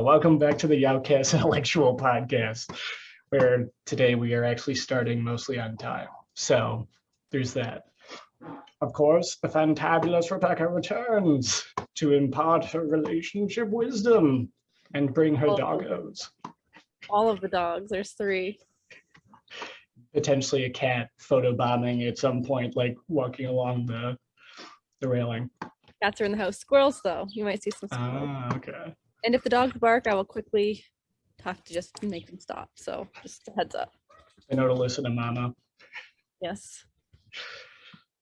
Welcome back to the Outcast Intellectual Podcast, where today we are actually starting mostly on time. So there's that. Of course, the fantabulous Rebecca returns to impart her relationship wisdom and bring her doggos. All of the dogs. There's 3. Potentially a cat photobombing at some point, like walking along the railing. Cats are in the house. Squirrels, though. You might see some squirrels. Okay. And if the dogs bark, I will quickly have to just make them stop. So just a heads up. I know to listen to Mama. Yes.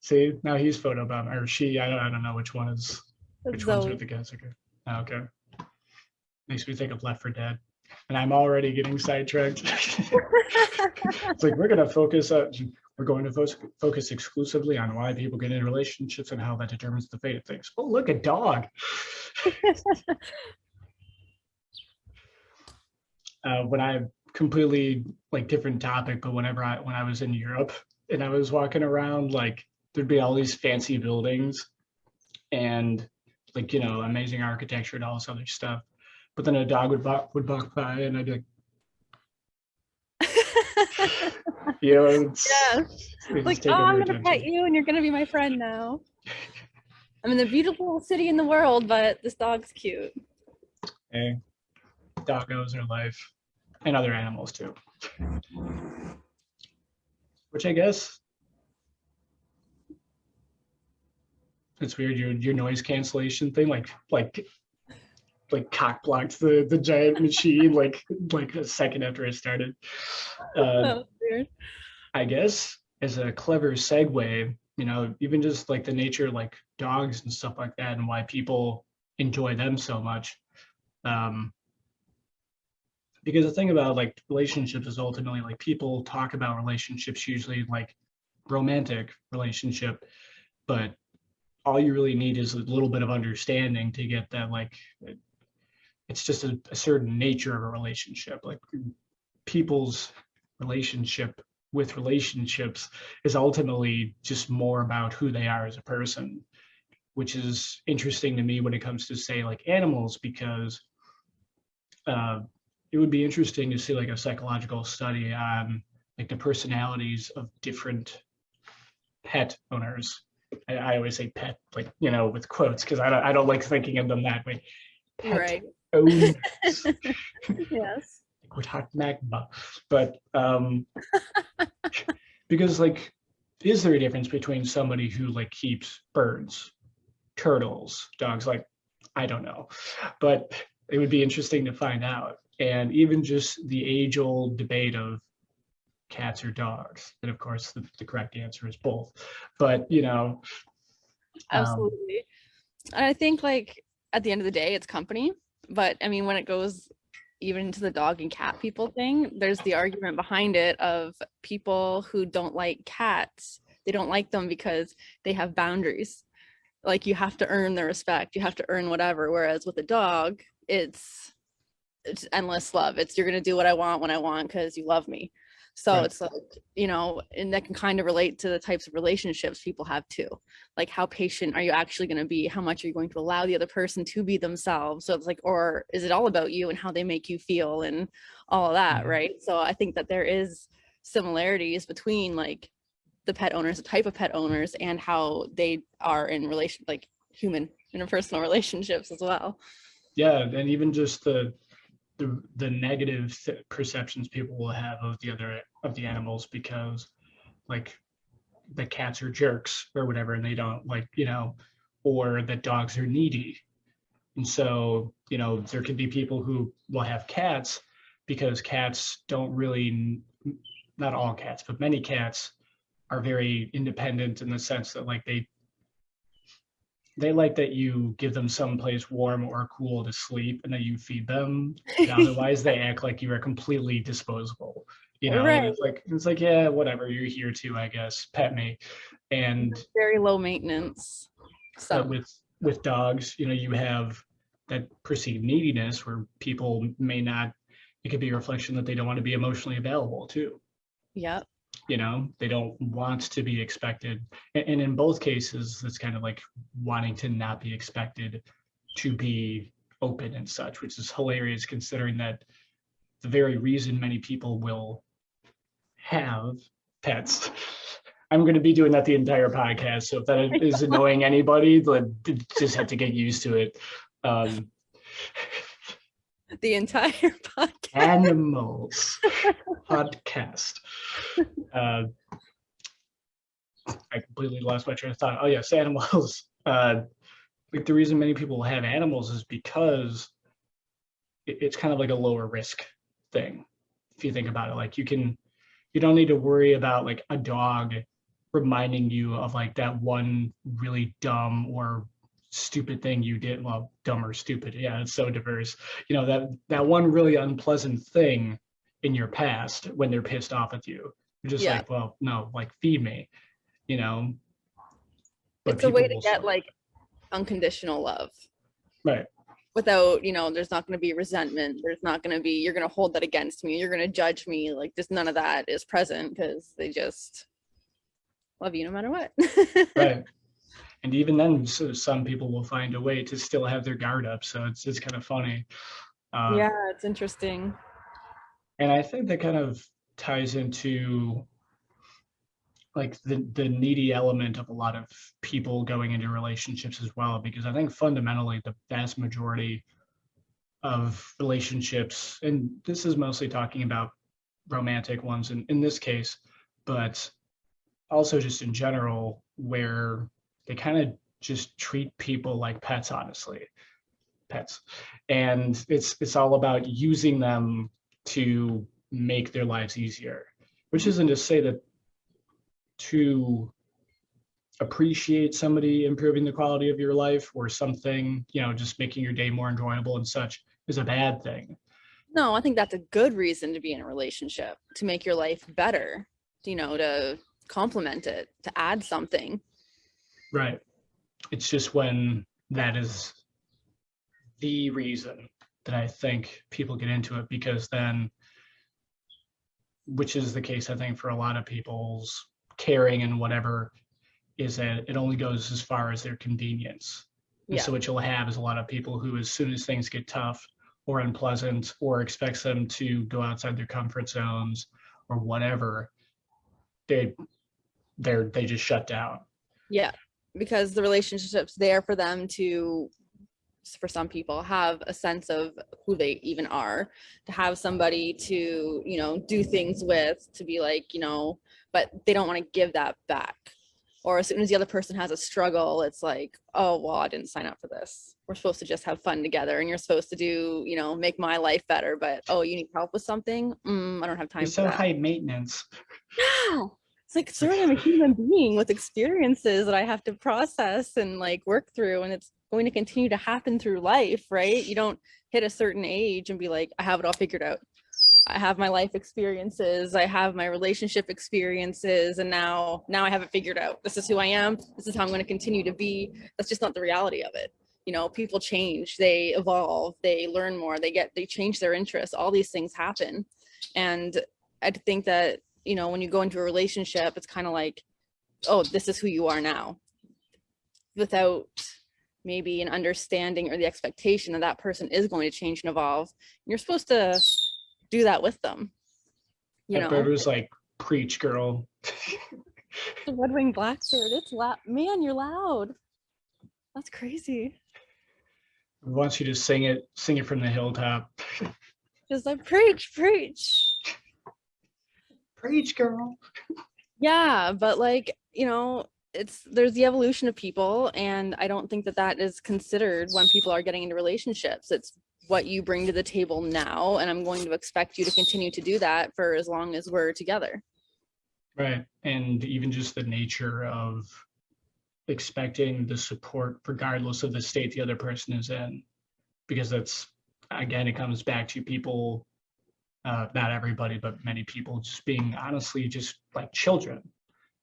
See, now he's photobombing, or she. I don't know which one is. Which ones are the guys? Okay. Makes me think of Left 4 Dead, and I'm already getting sidetracked. It's like we're going to focus exclusively on why people get in relationships and how that determines the fate of things. Oh, look, a dog. When I completely different topic, but when I was in Europe and I was walking around, like there'd be all these fancy buildings and amazing architecture and all this other stuff. But then a dog would walk by and I'd be like, yeah. Like, oh, I'm gonna pet you and you're gonna be my friend now. I'm in the beautiful city in the world, but this dog's cute. Hey, doggos are life, and other animals too. Which I guess it's weird. Your noise cancellation thing, like cock blocked the giant machine like a second after it started. Weird. I guess as a clever segue, even just like the nature, like dogs and stuff like that, and why people enjoy them so much. Because the thing about like relationships is ultimately like people talk about relationships usually like romantic relationship, but all you really need is a little bit of understanding to get that it's just a certain nature of a relationship. Like people's relationship with relationships is ultimately just more about who they are as a person, which is interesting to me when it comes to say like animals, because it would be interesting to see like a psychological study on like the personalities of different pet owners. I always say pet, with quotes, because I don't like thinking of them that way. Pet right. Owners. Yes. We're talking magma, but because is there a difference between somebody who keeps birds, turtles, dogs? I don't know, but it would be interesting to find out. And even just the age-old debate of cats or dogs, and of course the correct answer is both. But absolutely. And I think at the end of the day, it's company. But I mean, when it goes even into the dog and cat people thing, there's the argument behind it of people who don't like cats. They don't like them because they have boundaries. Like you have to earn their respect. You have to earn whatever. Whereas with a dog, it's endless love. It's you're going to do what I want when I want because you love me. So right. It's and that can kind of relate to the types of relationships people have too. Like how patient are you actually going to be? How much are you going to allow the other person to be themselves? So it's or is it all about you and how they make you feel and all of that, mm-hmm. Right? So I think that there is similarities between the pet owners, the type of pet owners, and how they are in relation, human interpersonal relationships as well. Yeah, and even just the negative perceptions people will have of the animals, because the cats are jerks or whatever, and they don't or that dogs are needy. And so, there could be people who will have cats because cats don't really, not all cats, but many cats are very independent in the sense that they like that you give them someplace warm or cool to sleep and that you feed them. Otherwise, they act like you are completely disposable. Right. It's like, yeah, whatever. You're here too, I guess. Pet me. And very low maintenance. So with dogs, you have that perceived neediness where people may not. It could be a reflection that they don't want to be emotionally available too. Yeah. They don't want to be expected. And in both cases, it's kind of like wanting to not be expected to be open and such, which is hilarious considering that the very reason many people will have pets. I'm going to be doing that the entire podcast. So if that is annoying anybody, just have to get used to it. The entire podcast. Animals podcast. I completely lost my train of thought. Oh yes, animals. Like the reason many people have animals is because it's kind of like a lower risk thing. If you think about it, like you don't need to worry about like a dog reminding you of like that one really dumb or stupid thing you did. Well, dumb or stupid, yeah, it's so diverse. That one really unpleasant thing in your past when they're pissed off at you. You're just like, well, no, like feed me, but it's a way to get like unconditional love, right? Without, there's not going to be resentment. There's not going to be, you're going to hold that against me. You're going to judge me. Like just none of that is present because they just love you no matter what. Right. And even then, so some people will find a way to still have their guard up. So it's kind of funny. Yeah, it's interesting. And I think that kind of ties into like the needy element of a lot of people going into relationships as well, because I think fundamentally the vast majority of relationships, and this is mostly talking about romantic ones in this case, but also just in general, where they kind of just treat people like pets, honestly, pets. And it's all about using them to make their lives easier, which isn't to say that to appreciate somebody improving the quality of your life or something, just making your day more enjoyable and such is a bad thing. No, I think that's a good reason to be in a relationship, to make your life better, to complement it, to add something. Right. It's just when that is the reason that I think people get into it, because then, which is the case, I think, for a lot of people's caring and whatever, is that it only goes as far as their convenience. And so what you'll have is a lot of people who, as soon as things get tough or unpleasant or expects them to go outside their comfort zones or whatever, they just shut down. Yeah, because the relationship's there for them to, for some people, have a sense of who they even are, to have somebody to, do things with, to be like, but they don't want to give that back. Or as soon as the other person has a struggle, it's like, oh, well, I didn't sign up for this. We're supposed to just have fun together and you're supposed to do, make my life better. But, oh, you need help with something? I don't have time for that. You're so high maintenance. Yeah. It's like, sir, I'm a human being with experiences that I have to process and like work through. And it's going to continue to happen through life, right? You don't hit a certain age and be like, I have it all figured out. I have my life experiences, I have my relationship experiences, and now I have it figured out. This is who I am. This is how I'm going to continue to be. That's just not the reality of it. People change, they evolve, they learn more, they change their interests. All these things happen. And I think that, when you go into a relationship, it's kind of like, oh, this is who you are now, without maybe an understanding or the expectation that that person is going to change and evolve. And you're supposed to do that with them. That bird was like, preach, girl. The red-winged blackbird, it's loud. Man, you're loud. That's crazy. I want you to sing it from the hilltop. Just like, preach. Preach, girl. Yeah, but like, there's the evolution of people, and I don't think that is considered when people are getting into relationships. It's what you bring to the table now, and I'm going to expect you to continue to do that for as long as we're together. Right. And even just the nature of expecting the support regardless of the state the other person is in, because that's, again, it comes back to people, not everybody, but many people just being honestly just like children.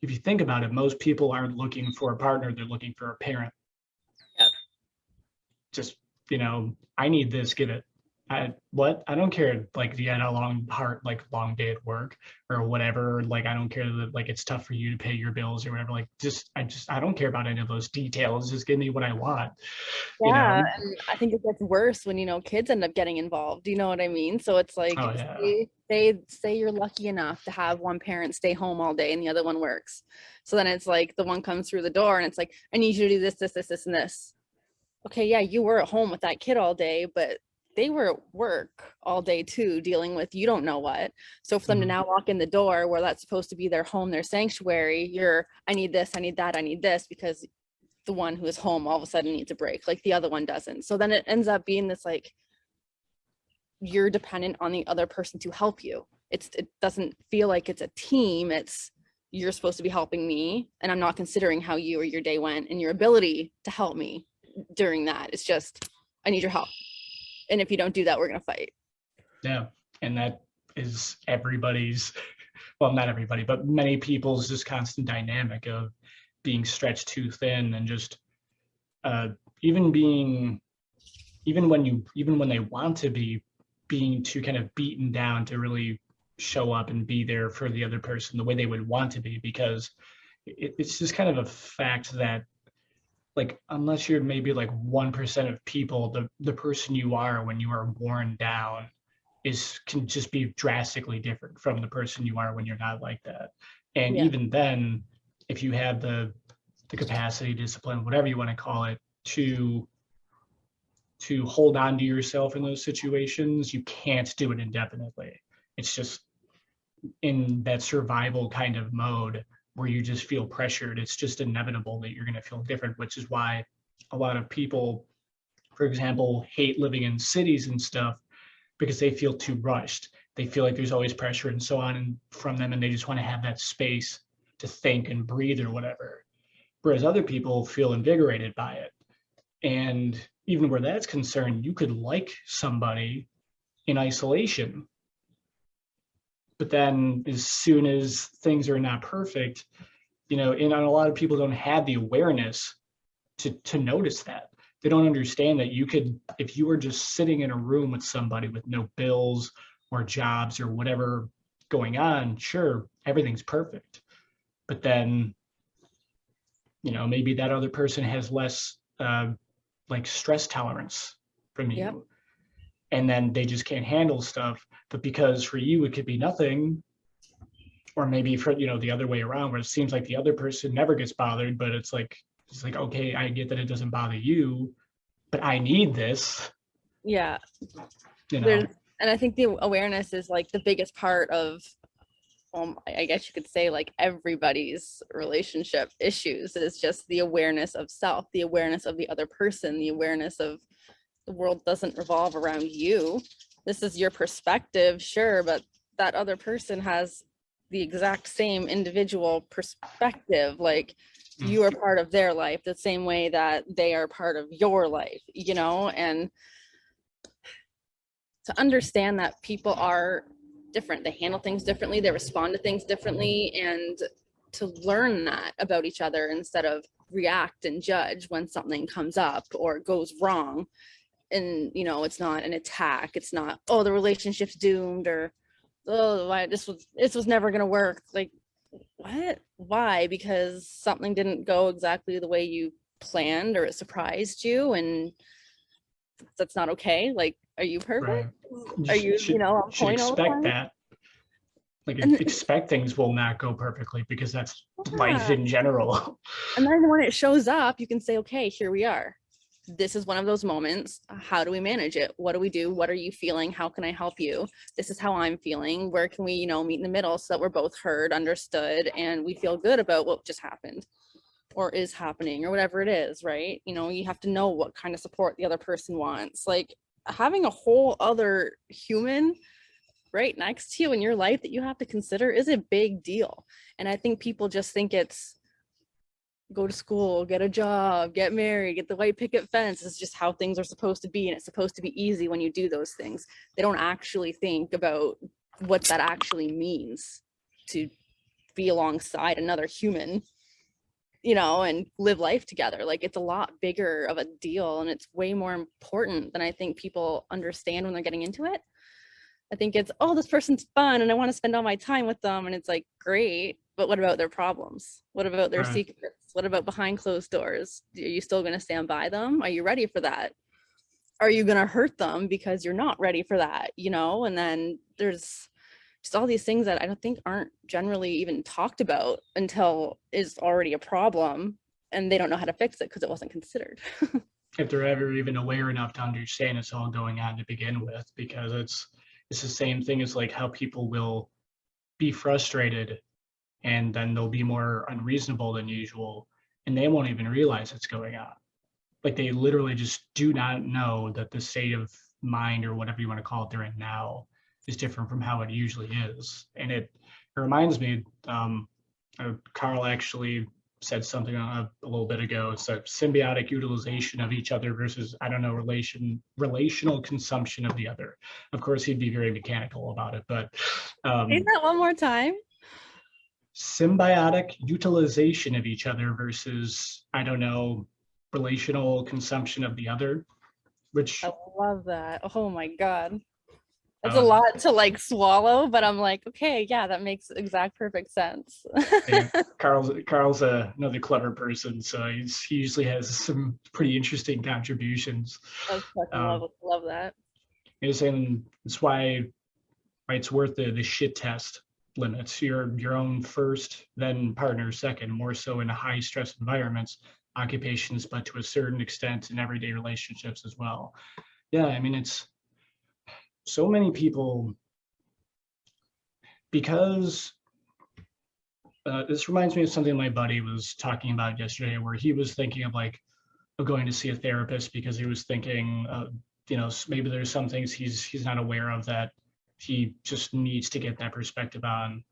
If you think about it, most people aren't looking for a partner, they're looking for a parent. Yeah. Just, I need this, give it. I don't care like if you had a long day at work or whatever. Like I don't care that like it's tough for you to pay your bills or whatever. Like I don't care about any of those details. Just give me what I want, you Yeah, know? and I think it gets worse when, kids end up getting involved. You know what I mean? So it's like, Oh yeah. say you're lucky enough to have one parent stay home all day and the other one works. So then it's like the one comes through the door and it's like, I need you to do this, this, this, this, and this. Okay, yeah, you were at home with that kid all day, but they were at work all day too, dealing with you don't know what. So for them to Mhm. now walk in the door where that's supposed to be their home, their sanctuary, I need this, I need that, I need this, because the one who is home all of a sudden needs a break, like the other one doesn't. So then it ends up being this like you're dependent on the other person to help you. It doesn't feel like it's a team. It's you're supposed to be helping me, and I'm not considering how you or your day went and your ability to help me during that. It's just I need your help, and if you don't do that, we're gonna fight. Yeah. And that is everybody's, well, not everybody, but many people's just constant dynamic of being stretched too thin and just uh, even being, even when they want to be being too kind of beaten down to really show up and be there for the other person the way they would want to be, because it's just kind of a fact that like unless you're maybe like 1% of people, the person you are when you are worn down is can just be drastically different from the person you are when you're not like that. And Yeah. even then, if you have the capacity, discipline, whatever you want to call it, to hold on to yourself in those situations, you can't do it indefinitely. It's just in that survival kind of mode where you just feel pressured. It's just inevitable that you're going to feel different, which is why a lot of people, for example, hate living in cities and stuff because they feel too rushed. They feel like there's always pressure and so on and from them, and they just want to have that space to think and breathe or whatever. Whereas other people feel invigorated by it. And even where that's concerned, you could like somebody in isolation, but then as soon as things are not perfect, and a lot of people don't have the awareness to notice that. They don't understand that you could, if you were just sitting in a room with somebody with no bills or jobs or whatever going on, sure, everything's perfect. But then, maybe that other person has less like stress tolerance from Yep. you. And then they just can't handle stuff. But because for you, it could be nothing, or maybe for the other way around where it seems like the other person never gets bothered, but it's like okay, I get that it doesn't bother you, but I need this Yeah. you There's know and I think the awareness is like the biggest part of I guess you could say like everybody's relationship issues is just the awareness of self, the awareness of the other person, the awareness of the world doesn't revolve around you. This is your perspective, sure, but that other person has the exact same individual perspective. Like you are part of their life the same way that they are part of your life, and to understand that people are different, they handle things differently, they respond to things differently, and to learn that about each other instead of react and judge when something comes up or goes wrong. And it's not an attack, it's not, oh, the relationship's doomed, or oh, why this was never going to work. Like, what? Why? Because something didn't go exactly the way you planned, or it surprised you, and that's not okay. Like, are you perfect? right. You Are you on should point all the expect time? that, like And expect things will not go perfectly because that's life yeah. in general. And then when it shows up, you can say, okay, here we are. This is one of those moments. How do we manage it? What do we do? What are you feeling? How can I help you? This is how I'm feeling. Where can we, meet in the middle so that we're both heard, understood, and we feel good about what just happened or is happening or whatever it is, right? You have to know what kind of support the other person wants. Like having a whole other human right next to you in your life that you have to consider is a big deal. And I think people just think it's go to school, get a job, get married, get the white picket fence. It's just how things are supposed to be. And it's supposed to be easy when you do those things. They don't actually think about what that actually means to be alongside another human. and live life together. Like, it's a lot bigger of a deal, and it's way more important than I think people understand when they're getting into it. I think it's, oh, this person's fun and I want to spend all my time with them. And it's like, great. But what about their problems? What about their Right. secrets? What about behind closed doors? Are you still going to stand by them? Are you ready for that? Are you going to hurt them because you're not ready for that? And then there's just all these things that I don't think aren't generally even talked about until it's already a problem and they don't know how to fix it because it wasn't considered. If they're ever even aware enough to understand it's all going on to begin with, because it's the same thing as like how people will be frustrated and then they'll be more unreasonable than usual and they won't even realize it's going on. Like they literally just do not know that the state of mind or whatever you want to call it they're in now is different from how it usually is. And it reminds me, Carl actually said something a little bit ago. It's a symbiotic utilization of each other versus, I don't know, relational consumption of the other. Of course, he'd be very mechanical about it, but Say that one more time. symbiotic utilization of each other versus, I don't know, relational consumption of the other, which I love that. Oh my God. That's a uh, lot to like swallow, but I'm like, okay, yeah, that makes exact perfect sense. yeah, Carl's another clever person, so he usually has some pretty interesting contributions. I fucking love that. And that's why it's worth the shit test limits. Your own first, then partner second, more so in high stress environments, occupations, but to a certain extent in everyday relationships as well. Yeah, I mean it's so many people because this reminds me of something my buddy was talking about yesterday, where he was thinking of like of going to see a therapist because he was thinking, maybe there's some things he's not aware of that he just needs to get that perspective on.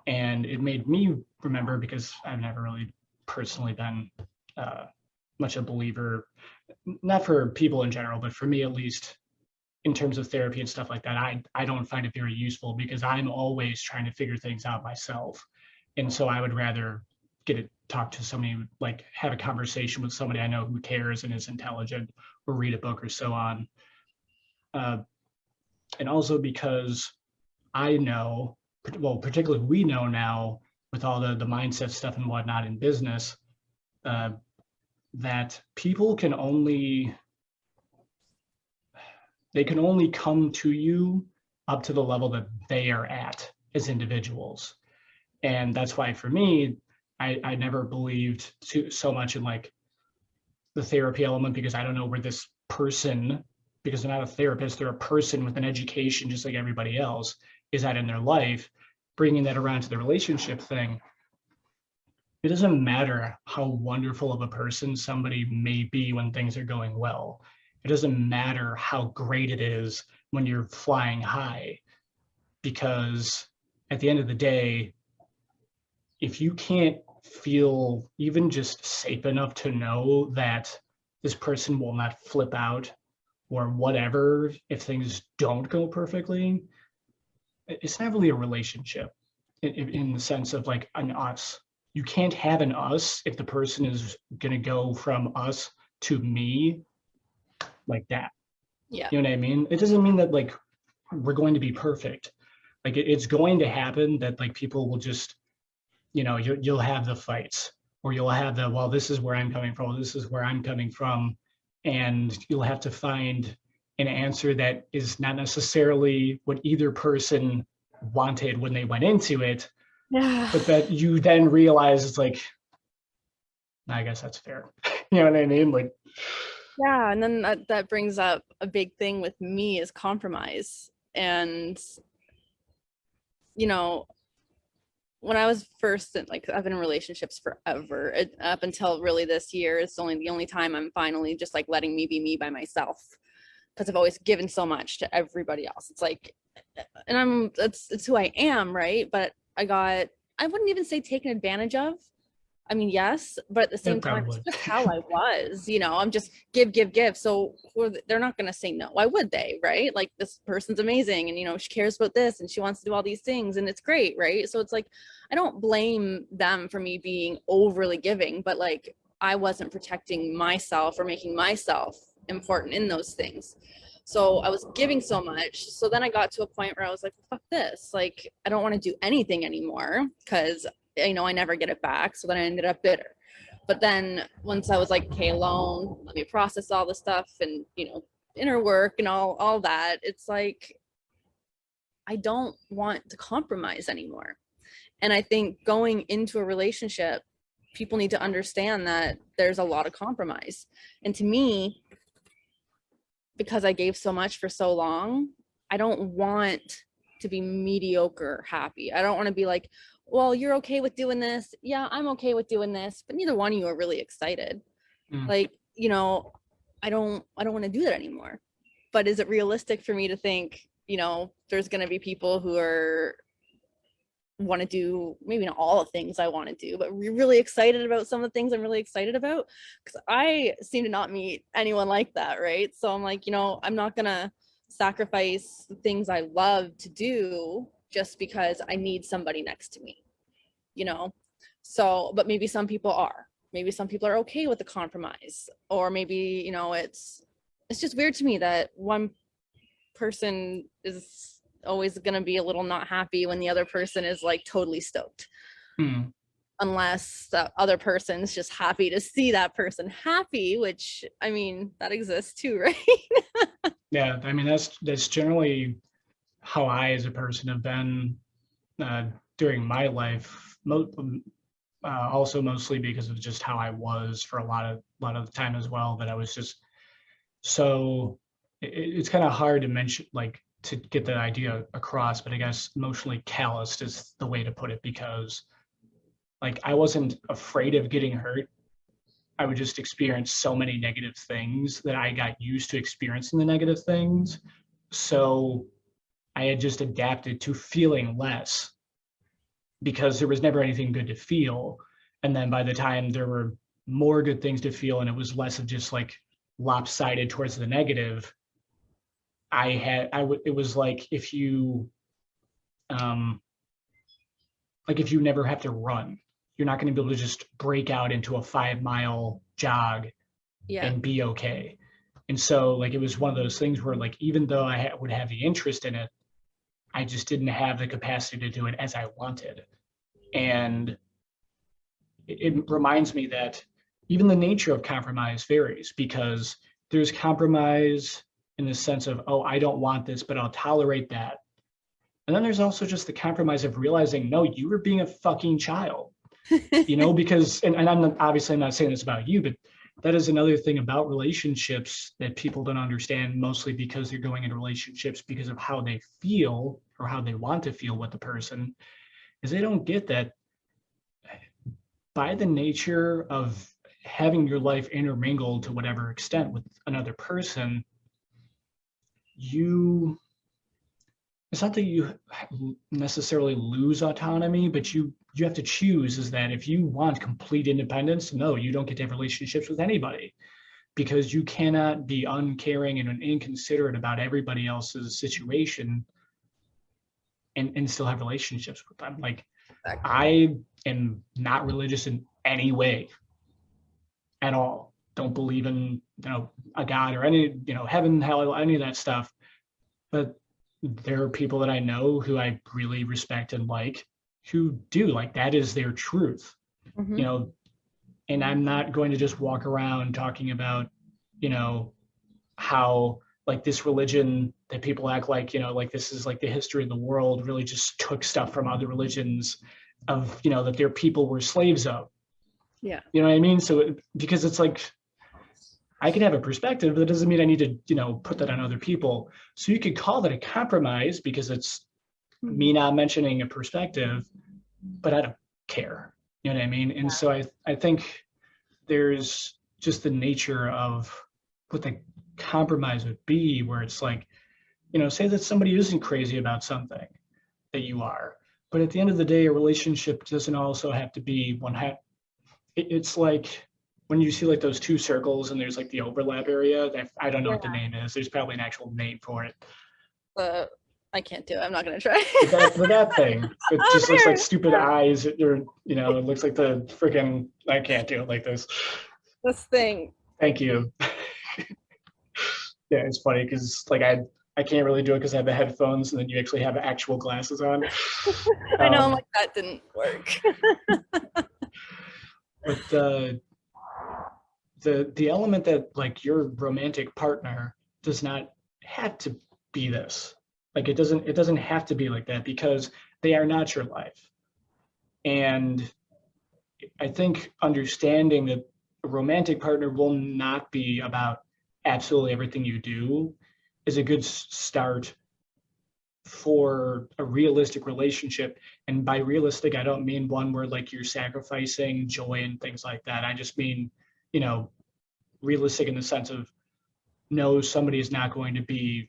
And it made me remember because I've never really personally been much a believer, not for people in general, but for me at least, in terms of therapy and stuff like that, I don't find it very useful because I'm always trying to figure things out myself. And so I would rather talk to somebody, like have a conversation with somebody I know who cares and is intelligent, or read a book or so on. Uh, and also because I know, well, particularly we know now with all the mindset stuff and whatnot in business, uh, that people they can only come to you up to the level that they are at as individuals. And that's why for me, I never believed so much in like the therapy element, because I don't know where this person, because they're not a therapist, they're a person with an education just like everybody else, is at in their life. Bringing that around to the relationship thing, it doesn't matter how wonderful of a person somebody may be when things are going well. It doesn't matter how great it is when you're flying high, because at the end of the day, if you can't feel even just safe enough to know that this person will not flip out or whatever if things don't go perfectly, it's not really a relationship in the sense of like an us. You can't have an us if the person is going to go from us to me like that. Yeah. You know what I mean? It doesn't mean that like we're going to be perfect. Like it's going to happen that like people will just, you'll have the fights, or you'll have the, well, this is where I'm coming from, this is where I'm coming from, and you'll have to find an answer that is not necessarily what either person wanted when they went into it, Yeah. but that you then realize it's like, I guess that's fair. You know what I mean? Like, Yeah. And then that brings up a big thing with me is compromise. And, when I was first like I've been in relationships forever, up until really this year, it's only the only time I'm finally just like letting me be me by myself, because I've always given so much to everybody else. It's like, and it's who I am, right? But I wouldn't even say taken advantage of. I mean, yes, but at the Yeah, same time, it's probably. just how I was, I'm just give, give, give. So they're not going to say no. Why would they? Right? Like, this person's amazing and, she cares about this and she wants to do all these things and it's great. Right. So it's like, I don't blame them for me being overly giving, but like, I wasn't protecting myself or making myself important in those things. So I was giving so much. So then I got to a point where I was like, fuck this. Like, I don't want to do anything anymore because I never get it back. So then I ended up bitter. But then once I was like, okay, alone, let me process all the stuff and, inner work and all that, it's like, I don't want to compromise anymore. And I think going into a relationship, people need to understand that there's a lot of compromise. And to me, because I gave so much for so long, I don't want to be mediocre happy. I don't want to be like, well, you're okay with doing this. Yeah, I'm okay with doing this, but neither one of you are really excited. Mm. Like, I don't want to do that anymore. But is it realistic for me to think, there's going to be people who are want to do maybe not all the things I want to do, but really excited about some of the things I'm really excited about? Because I seem to not meet anyone like that, right? So I'm like, I'm not gonna sacrifice the things I love to do just because I need somebody next to me, you know? So, but maybe some people are. Maybe some people are okay with the compromise, or maybe, it's just weird to me that one person is always going to be a little not happy when the other person is like totally stoked, Mm. unless the other person's just happy to see that person happy, which, I mean, that exists too, right? Yeah, I mean that's generally how I, as a person, have been uh, during my life. Also, mostly because of just how I was for a lot of the time as well. That I was just so. It's kind of hard to mention, like, to get that idea across, but I guess emotionally calloused is the way to put it, because like I wasn't afraid of getting hurt. I would just experience so many negative things that I got used to experiencing the negative things. So I had just adapted to feeling less because there was never anything good to feel. And then by the time there were more good things to feel and it was less of just like lopsided towards the negative, it was um, like if you never have to run, you're not going to be able to just break out into a 5 mile jog Yeah. and be okay. And so like it was one of those things where like even though would have the interest in it, I just didn't have the capacity to do it as I wanted. And it reminds me that even the nature of compromise varies, because there's compromise in the sense of, oh, I don't want this, but I'll tolerate that. And then there's also just the compromise of realizing, no, you were being a fucking child, because, and obviously I'm not saying this about you, but that is another thing about relationships that people don't understand, mostly because they're going into relationships because of how they feel or how they want to feel with the person, is they don't get that by the nature of having your life intermingled to whatever extent with another person, you it's not that you necessarily lose autonomy, but you have to choose. Is that if you want complete independence, no, you don't get to have relationships with anybody, because you cannot be uncaring and inconsiderate about everybody else's situation and still have relationships with them. Like, Exactly. I am not religious in any way at all. Don't believe in a God or any heaven, hell, any of that stuff. But there are people that I know who I really respect and like, who do, like, that is their truth. Mm-hmm. you know and I'm not going to just walk around talking about you know how like this religion that people act like like this is like the history of the world, really just took stuff from other religions of that their people were slaves of. Yeah. You know what I mean? So because it's like I can have a perspective, but that doesn't mean I need to put that on other people. So you could call that a compromise because it's me not mentioning a perspective, but I don't care. You know what I mean? And so I think there's just the nature of what the compromise would be, where it's like, say that somebody isn't crazy about something that you are, but at the end of the day, a relationship doesn't also have to be it's like when you see like those two circles and there's like the overlap area. I don't know Yeah. what the name is. There's probably an actual name for it. I can't do it. I'm not gonna try. That thing. It Oh, just looks like there. stupid Yeah, eyes. It looks like the freaking. I can't do it like this. this thing. Thank you. Yeah, it's funny because like I can't really do it because I have the headphones and then you actually have actual glasses on. I know. I'm Um, like that didn't work. but the element that like your romantic partner does not have to be this. Like it doesn't have to be like that because they are not your life. And I think understanding that a romantic partner will not be about absolutely everything you do is a good start for a realistic relationship. And by realistic, I don't mean one where like you're sacrificing joy and things like that. I just mean, you know, realistic in the sense of no, somebody is not going to be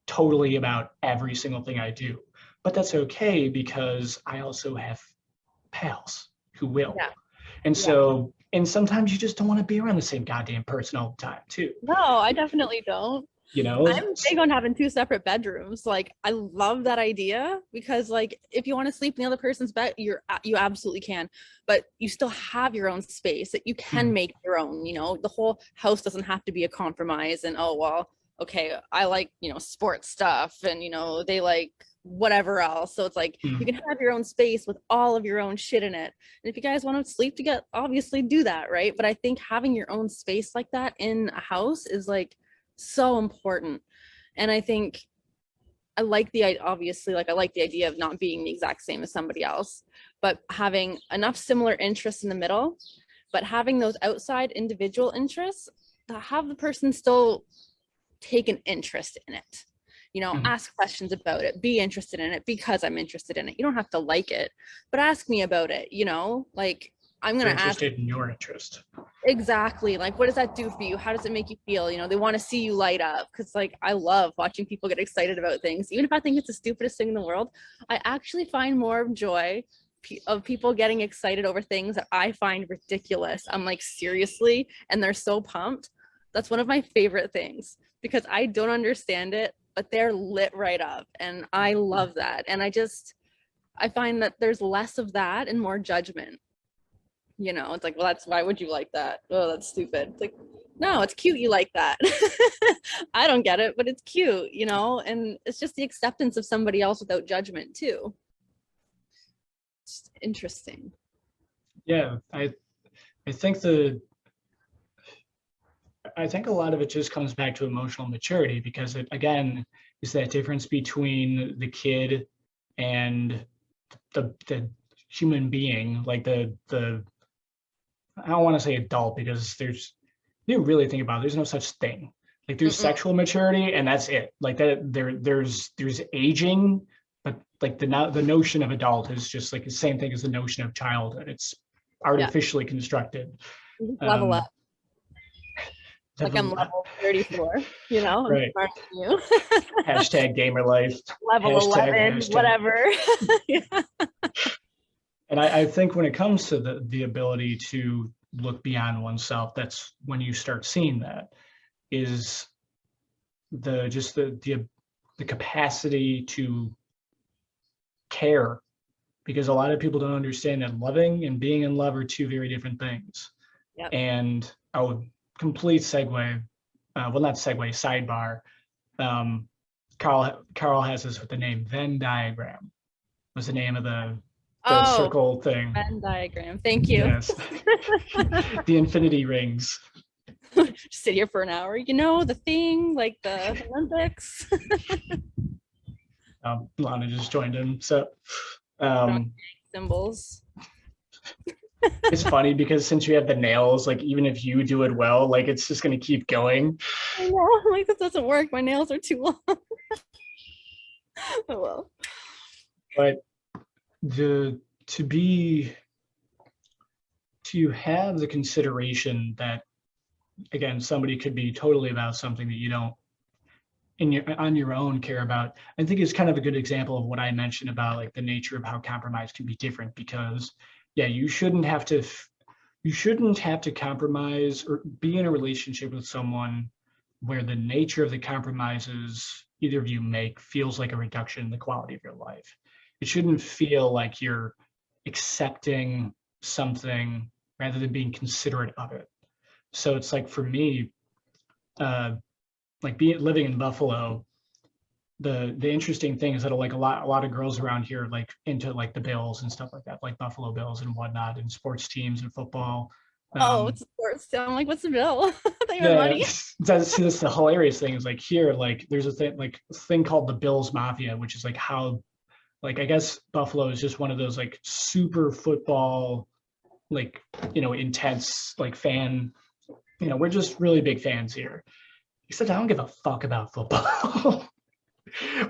totally about every single thing I do. But that's okay because I also have pals who will. Yeah. And Yeah. so, and sometimes you just don't want to be around the same goddamn person all the time, too. No, I definitely don't. You know, I'm big on having two separate bedrooms. Like, I love that idea because, like, if you want to sleep in the other person's bed, you absolutely can, but you still have your own space that you can make your own. You know, the whole house doesn't have to be a compromise. And oh well, okay, I like sports stuff, and they like whatever else. So it's like you can have your own space with all of your own shit in it. And if you guys want to sleep together, obviously do that, right? But I think having your own space like that in a house is like so important. And I think I like the idea of not being the exact same as somebody else, but having enough similar interests in the middle, but having those outside individual interests to have the person still take an interest in it. Ask questions about it, be interested in it because I'm interested in it. You don't have to like it, but ask me about it, like I'm going to ask in your interest. Exactly. Like, what does that do for you? How does it make you feel? They want to see you light up because, like, I love watching people get excited about things. Even if I think it's the stupidest thing in the world, I actually find more joy of people getting excited over things that I find ridiculous. I'm like, seriously? And they're so pumped. That's one of my favorite things because I don't understand it, but they're lit right up. And I love that. And I find that there's less of that and more judgment. It's like, well, why would you like that? Oh, that's stupid. It's like, no, it's cute you like that. I don't get it, but it's cute, and it's just the acceptance of somebody else without judgment too. It's interesting. Yeah, I think I think a lot of it just comes back to emotional maturity because it again is that difference between the kid and the human being, like the I don't want to say adult because you really think about it, there's no such thing. Like there's sexual maturity and that's it. Like that there's aging, but like the notion of adult is just like the same thing as the notion of childhood. It's artificially constructed. Level up. Like I'm level 34, I'm right. smarter than you. Hashtag gamer life. Level 11, whatever. Yeah. And I think when it comes to the ability to look beyond oneself, that's when you start seeing that is the capacity to care, because a lot of people don't understand that loving and being in love are two very different things. Yep. And complete segue, well, not segue, sidebar. Carl has this with the name Venn diagram. Was the name of the circle thing. Venn diagram. Thank you. Yes. The infinity rings. Just sit here for an hour. The thing, like the Olympics. Lana just joined in. So symbols. It's funny because since you have the nails, like even if you do it well, like it's just gonna keep going. I know, like this doesn't work. My nails are too long. Oh well. But to have the consideration that again somebody could be totally about something that you don't on your own care about, I think is kind of a good example of what I mentioned about like the nature of how compromise can be different, because yeah, you shouldn't have to you shouldn't have to compromise or be in a relationship with someone where the nature of the compromises either of you make feels like a reduction in the quality of your life. It shouldn't feel like you're accepting something rather than being considerate of it. So it's like for me, like being living in Buffalo, the interesting thing is that like a lot of girls around here like into like the Bills and stuff like that, like Buffalo Bills and whatnot, and sports teams and football. Oh, Um, it's sports. I'm like, what's the bill? I thought you meant yeah, money. that's the hilarious thing is like here, like there's a thing called the Bills Mafia, which is like how like I guess Buffalo is just one of those like super football like intense like fan. We're just really big fans here. Except I don't give a fuck about football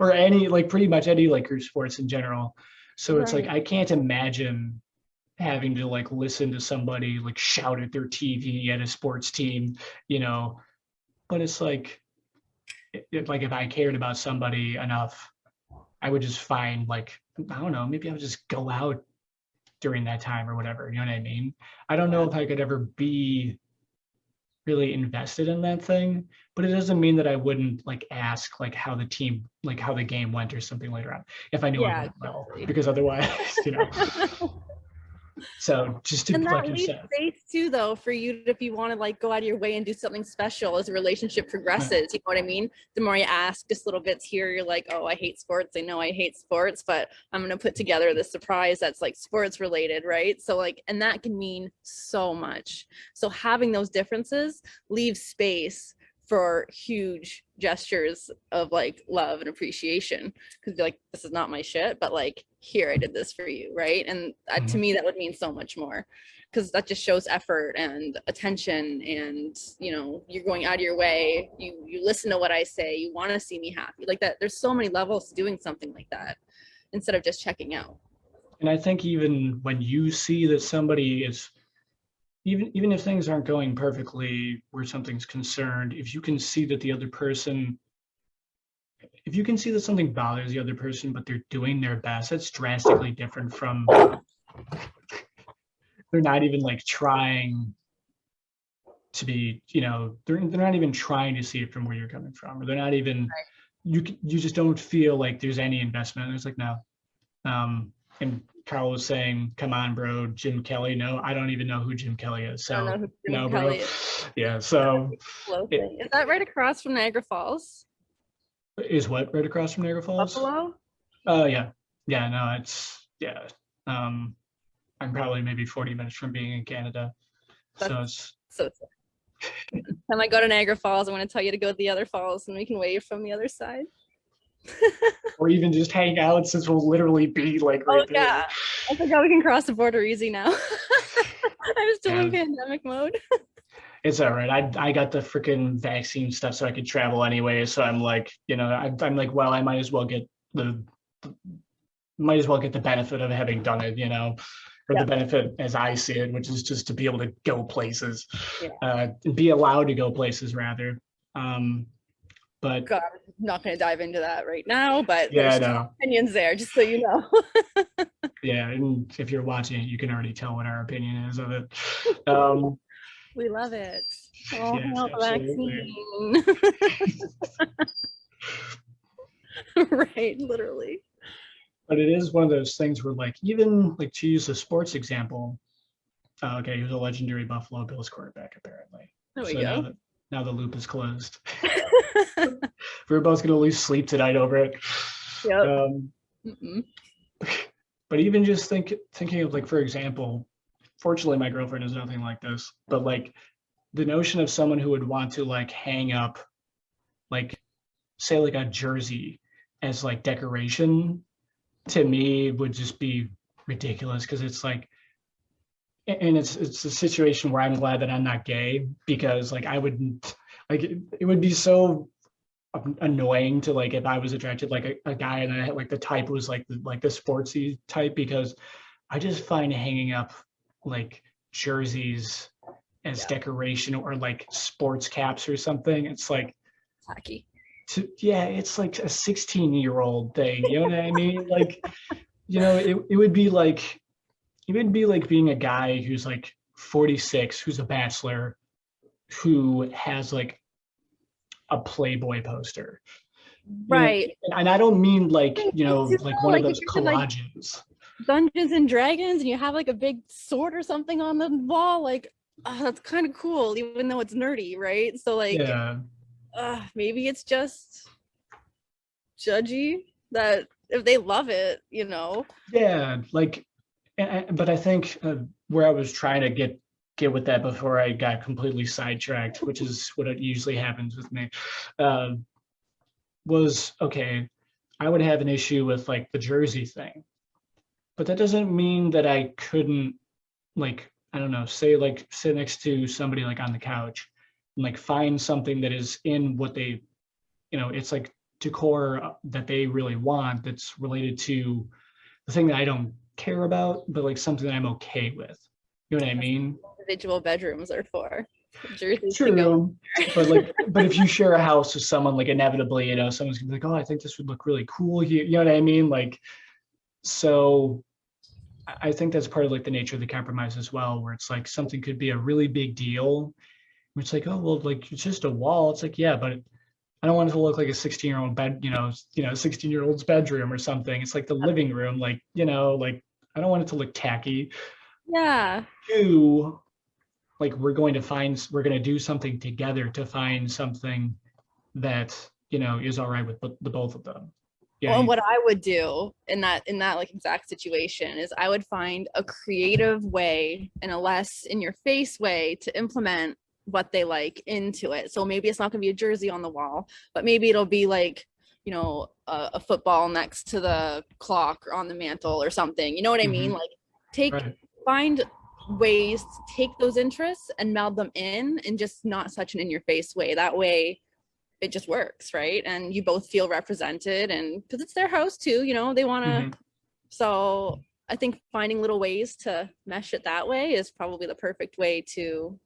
or any like pretty much any like group sports in general. So it's like Right. I can't imagine having to like listen to somebody like shout at their TV at a sports team, you know. But it's like like if I cared about somebody enough, I would just find like I don't know, maybe I would just go out during that time or whatever. You know what I mean? I don't know Yeah. if I could ever be really invested in that thing, but it doesn't mean that I wouldn't like ask like how the team like how the game went or something later on if I knew it Yeah, went well, totally. because otherwise, you know. So just to And like that you leaves said, space too, though, for you if you want to like go out of your way and do something special as a relationship progresses. You know what I mean? The more you ask, just little bits here, you're like, oh, I hate sports. I know I hate sports, but I'm gonna put together this surprise that's like sports related, right? So like, and that can mean so much. So having those differences leaves space for huge gestures of like love and appreciation, because you're like, this is not my shit, but like here, I did this for you, right? And to mhm. me that would mean so much more, because that just shows effort and attention, and you're going out of your way, you listen to what I say, you want to see me happy, like that. There's so many levels to doing something like that instead of just checking out. And I think even when you see that somebody is even if things aren't going perfectly where something's concerned, if you can see that the other person if you can see that something bothers the other person but they're doing their best, that's drastically different from they're not even like trying to be, they're not even trying to see it from where you're coming from, or they're not even you just don't feel like there's any investment. It's like no. And Carl was saying, "Come on, bro, Jim Kelly." No, I don't even know who Jim Kelly is. I don't So know who Jim no, bro. Kelly is. Yeah. So it Is that right across from Niagara Falls? is what right across from Niagara Falls. Buffalo? Yeah, yeah. No, it's yeah. Um, I'm probably maybe 40 minutes from being in Canada, so That's it's so time I go to Niagara Falls, I want to tell you to go to the other falls and we can wave from the other side. or even just hang out since we'll literally be like Oh right there. yeah. I forgot we can cross the border easy now. I'm still Yeah, in pandemic mode. it's all right. I got the freaking vaccine stuff, so I could travel anyway. So I'm like, I'm like, well, I might as well get the benefit of having done it, or the Yeah. benefit as I see it, which is just to be able to go places, Yeah. be allowed to go places rather. But God, I'm not going to dive into that right now, but yeah, there's no, opinions there, just so you know. yeah, and if you're watching it, you can already tell what our opinion is of it. Um, We love it. Oh, yes, the absolutely. vaccine. Right, literally. But it is one of those things where, like, even like to use a sports example, okay, he was a legendary Buffalo Bills quarterback, apparently. There we So go. now the loop is closed. We're both going to lose sleep tonight over it. Yep. Um, Mm-mm. but even just thinking of like, for example, fortunately my girlfriend is nothing like this, but like the notion of someone who would want to like hang up, like say like a jersey as like decoration, to me would just be ridiculous, because it's like, and it's a situation where I'm glad that I'm not gay, because like I wouldn't like it would be so annoying to like if I was attracted like a guy and I had like the type was like the sportsy type, because I just find hanging up like jerseys as Yeah, decoration or like sports caps or something. It's like tacky. yeah, it's like a 16-year-old thing. You know what I mean? Like, it would be like being a guy who's like 46 who's a bachelor who has like a Playboy poster. You know, Right. and I don't mean like, Too, like one of like if those you're in like collages. Dungeons and Dragons and you have like a big sword or something on the wall, like that's kind of cool, even though it's nerdy, right? So like Yeah. maybe it's just judgy that if they love it, you know. Yeah. Like, but I think where I was trying to get with that before I got completely sidetracked, which is what it usually happens with me, uh, was okay. I would have an issue with like the jersey thing, but that doesn't mean that I couldn't like I don't know, say like sit next to somebody like on the couch and like find something that is in what they, it's like decor that they really want that's related to the thing that I don't care about, but like something that I'm okay with. You know what I That's mean? what individual bedrooms are for. Jerseys to go. True. But if you share a house with someone, like inevitably, someone's gonna be like, oh, I think this would look really cool here. You know what I mean? Like, so I think that's part of like the nature of the compromise as well, where it's like something could be a really big deal. It's like, oh well, like it's just a wall. It's like, yeah, but I don't want it to look like a 16-year-old bed, 16-year-old's bedroom or something. It's like the living room, like, like I don't want it to look tacky. Yeah. Two, like we're going to do something together to find something that, is all right with the both of them. Well, and Yeah. what I would do in that like exact situation is I would find a creative way and a less in your face way to implement what they like into it. So maybe it's not going to be a jersey on the wall, but maybe it'll be like, a football next to the clock or on the mantle or something. You know what I mean? Mhm. Like Right. find ways to take those interests and meld them in just not such an in your face way. That way it just works, right? And you both feel represented, and because it's their house too, they want to. Mhm. So I think finding little ways to mesh it that way is probably the perfect way to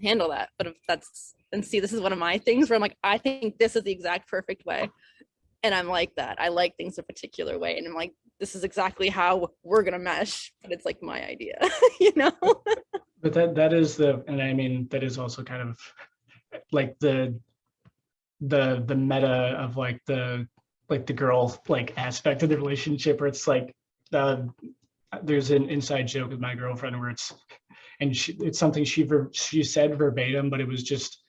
handle that. But if that's and see, this is one of my things where I'm like, I think this is the exact perfect way, and I'm like that. I like things a particular way, and I'm like, this is exactly how we're gonna mesh, but it's like my idea, you know. But and I mean, that is also kind of like the meta of like the girl like aspect of the relationship where it's like uh, there's an inside joke with my girlfriend where it's something she said verbatim, but it was just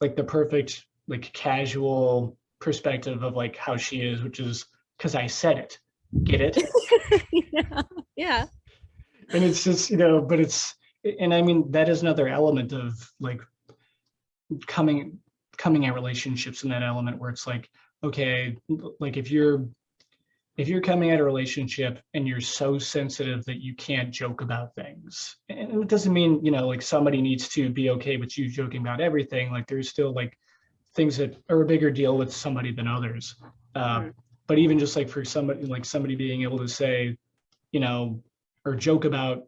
like the perfect like casual perspective of like how she is, which is because I said it. Get it? Yeah, yeah. And it's just, but and I mean that is another element of like coming coming at relationships in that element where it's like, okay, like if you're coming at a relationship and you're so sensitive that you can't joke about things, and it doesn't mean, like somebody needs to be okay with you joking about everything. Like there's still like things that are a bigger deal with somebody than others. Mm. But even just like for somebody being able to say, you know, or joke about,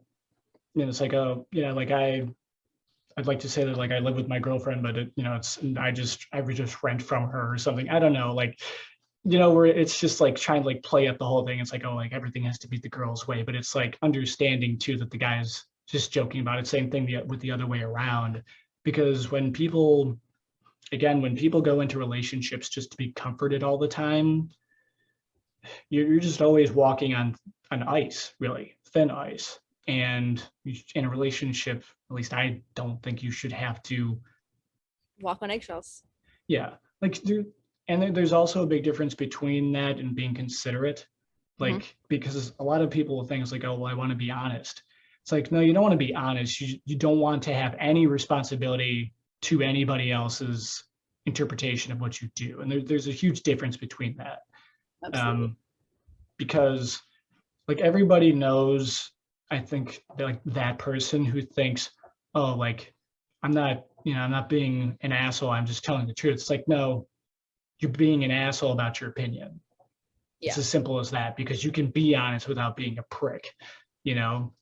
it's like, oh, like I'd like to say that like I live with my girlfriend, but it's I would just rent from her or something. I don't know, like where it's just like trying to like play up the whole thing. It's like, oh, like everything has to be the girl's way, but it's like understanding too that the guy's just joking about it. Same thing with the other way around, because when people go into relationships just to be comforted all the time, you're just always walking on ice, really thin ice. And in a relationship, at least I don't think you should have to. Walk on eggshells. Yeah, like there's also a big difference between that and being considerate. Mm-hmm. Like because a lot of people will think it's like, oh well, I want to be honest. It's like, no, you don't want to be honest. You don't want to have any responsibility to anybody else's interpretation of what you do, and there's a huge difference between that. Absolutely. um, because like everybody knows, I think like that person who thinks, oh, like I'm not being an asshole, I'm just telling the truth. It's like, no, you're being an asshole about your opinion. It's Yeah, as simple as that, because you can be honest without being a prick, you know.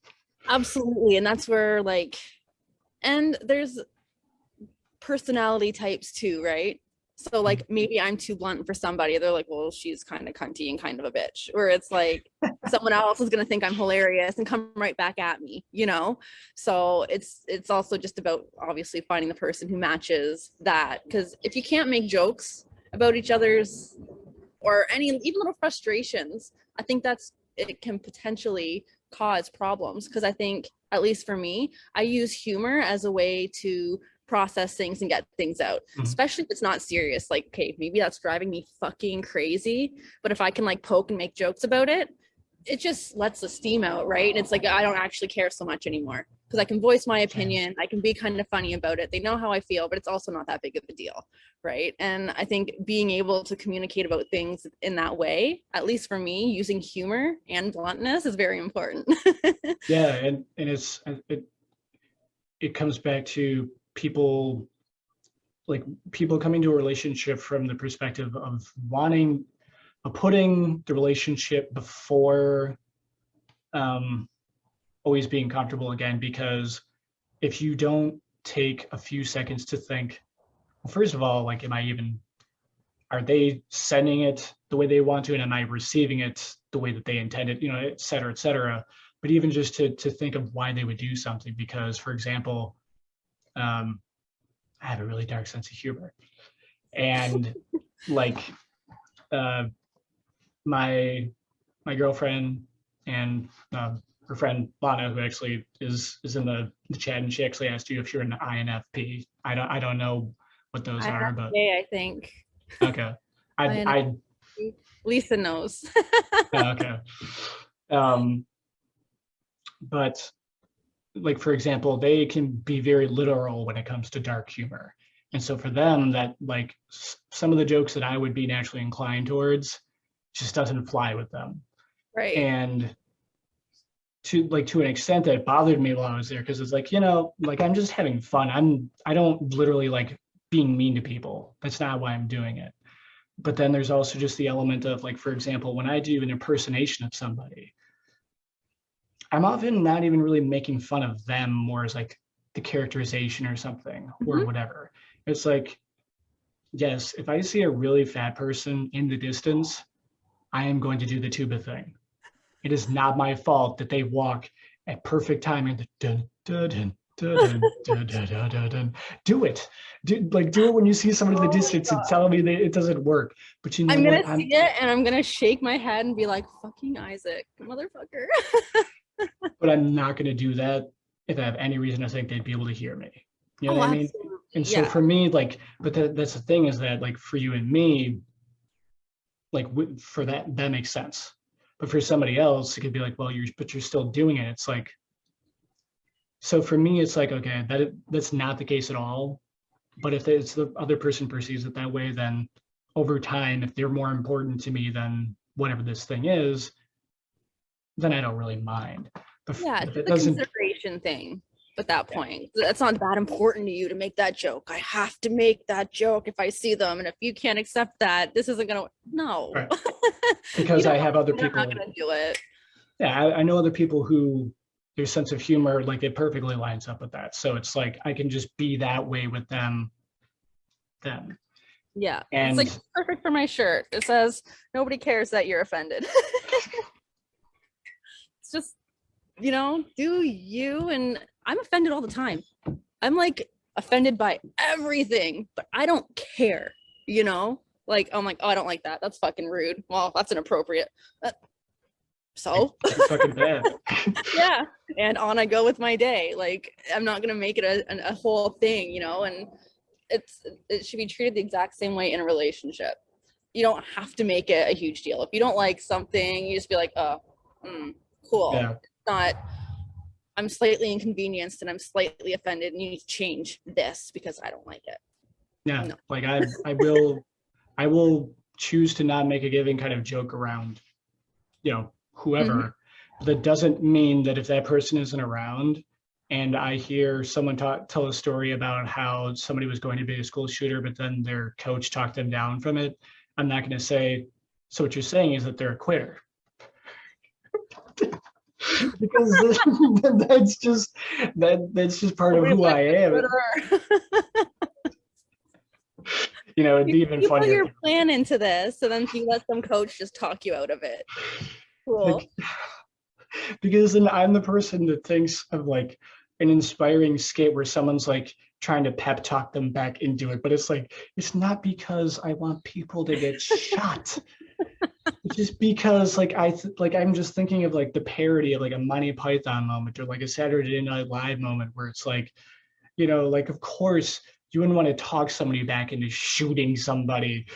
absolutely. And that's where and there's personality types too, right? So like maybe I'm too blunt for somebody. They're like, well, she's kind of cunty and kind of a bitch. Where it's like someone else is going to think I'm hilarious and come right back at me, you know? So it's also just about obviously finding the person who matches that. Because if you can't make jokes about each other's or any even little frustrations, I think it can potentially cause problems. Because I think, at least for me, I use humor as a way to process things and get things out, especially if it's not serious. Like, okay, maybe that's driving me fucking crazy, but if I can like poke and make jokes about it, it just lets the steam out, right? And it's like I don't actually care so much anymore because I can voice my opinion. I can be kind of funny about it. They know how I feel, but it's also not that big of a deal, right? And I think being able to communicate about things in that way, at least for me, using humor and bluntness is very important. Yeah, and it comes back to people coming to a relationship from the perspective of putting the relationship before always being comfortable again. Because if you don't take a few seconds to think, well, first of all, like, are they sending it the way they want to, and am I receiving it the way that they intended, et cetera, et cetera. But even just to think of why they would do something, because, for example, I have a really dark sense of humor, and like my girlfriend and her friend Lana, who actually is in the chat, and she actually asked you if you're an INFP. I don't know what those are, but I think. Okay, I Lisa knows. okay, but like, for example, they can be very literal when it comes to dark humor, and so for them, that like some of the jokes that I would be naturally inclined towards just doesn't fly with them. Right. And to an extent, that bothered me while I was there, because it's like, like, I'm just having fun. I don't literally like being mean to people. That's not why I'm doing it. But then there's also just the element of, like, for example, when I do an impersonation of somebody, I'm often not even really making fun of them, more as like the characterization or something, or whatever. It's like, yes, if I see a really fat person in the distance, I am going to do the tuba thing. It is not my fault that they walk at perfect timing. Dun, dun, dun, dun, dun, dun, dun, dun, dun. Do it. Do it when you see someone in the distance and tell me that it doesn't work. But you know I'm what? gonna see it and I'm gonna shake my head and be like, fucking Isaac, motherfucker. But I'm not gonna do that if I have any reason to think they'd be able to hear me. You know what I mean? Absolutely. And so for me, like, but that's the thing, is that, like, for you and me, like, for that makes sense. But for somebody else, it could be like, well, you're still doing it. It's like, so for me, it's like, okay, that's not the case at all. But if it's the other person perceives it that way, then over time, if they're more important to me than whatever this thing is, then I don't really mind. But it's it the doesn't. Consideration thing at that point. It's not that important to you to make that joke. I have to make that joke if I see them, and if you can't accept that, this isn't gonna. No, Right. Because I have other people. I'm not gonna do it. Yeah, I know other people who their sense of humor, like, it perfectly lines up with that. So it's like I can just be that way with them. Yeah, and it's like perfect for my shirt. It says nobody cares that you're offended. It's just, do you. And I'm offended all the time. I'm like offended by everything, but I don't care, like, I'm like, oh, I don't like that, that's fucking rude, well, that's inappropriate, so it's fucking bad. yeah, and on I go with my day. Like, I'm not gonna make it a whole thing, and it should be treated the exact same way in a relationship. You don't have to make it a huge deal. If you don't like something, you just be like, oh, cool. Yeah. It's not, I'm slightly inconvenienced and I'm slightly offended and you need to change this because I don't like it. Yeah, no. Like, I will choose to not make a given kind of joke around, whoever. But that doesn't mean that if that person isn't around and I hear someone tell a story about how somebody was going to be a school shooter, but then their coach talked them down from it, I'm not going to say, so what you're saying is that they're a quitter. Because that's just part of who I am. It'd be even funnier. Put your plan into this, so then you let some coach just talk you out of it. cool. like, because then I'm the person that thinks of like an inspiring skit where someone's like trying to pep talk them back into it, but it's like it's not because I want people to get shot. It's just because like like I'm just thinking of like the parody of like a Monty Python moment or like a Saturday Night Live moment where it's like, like of course you wouldn't want to talk somebody back into shooting somebody,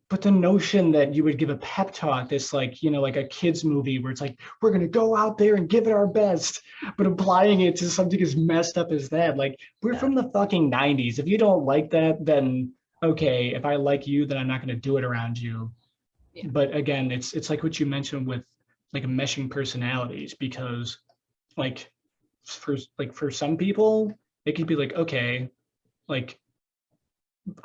but the notion that you would give a pep talk that's like, like a kids movie where it's like we're going to go out there and give it our best, but applying it to something as messed up as that, like we're Yeah. from the fucking 90s. If you don't like that, then okay, if I like you, then I'm not going to do it around you. Yeah. But again, it's like what you mentioned with like meshing personalities, because like for some people it could be like, okay, like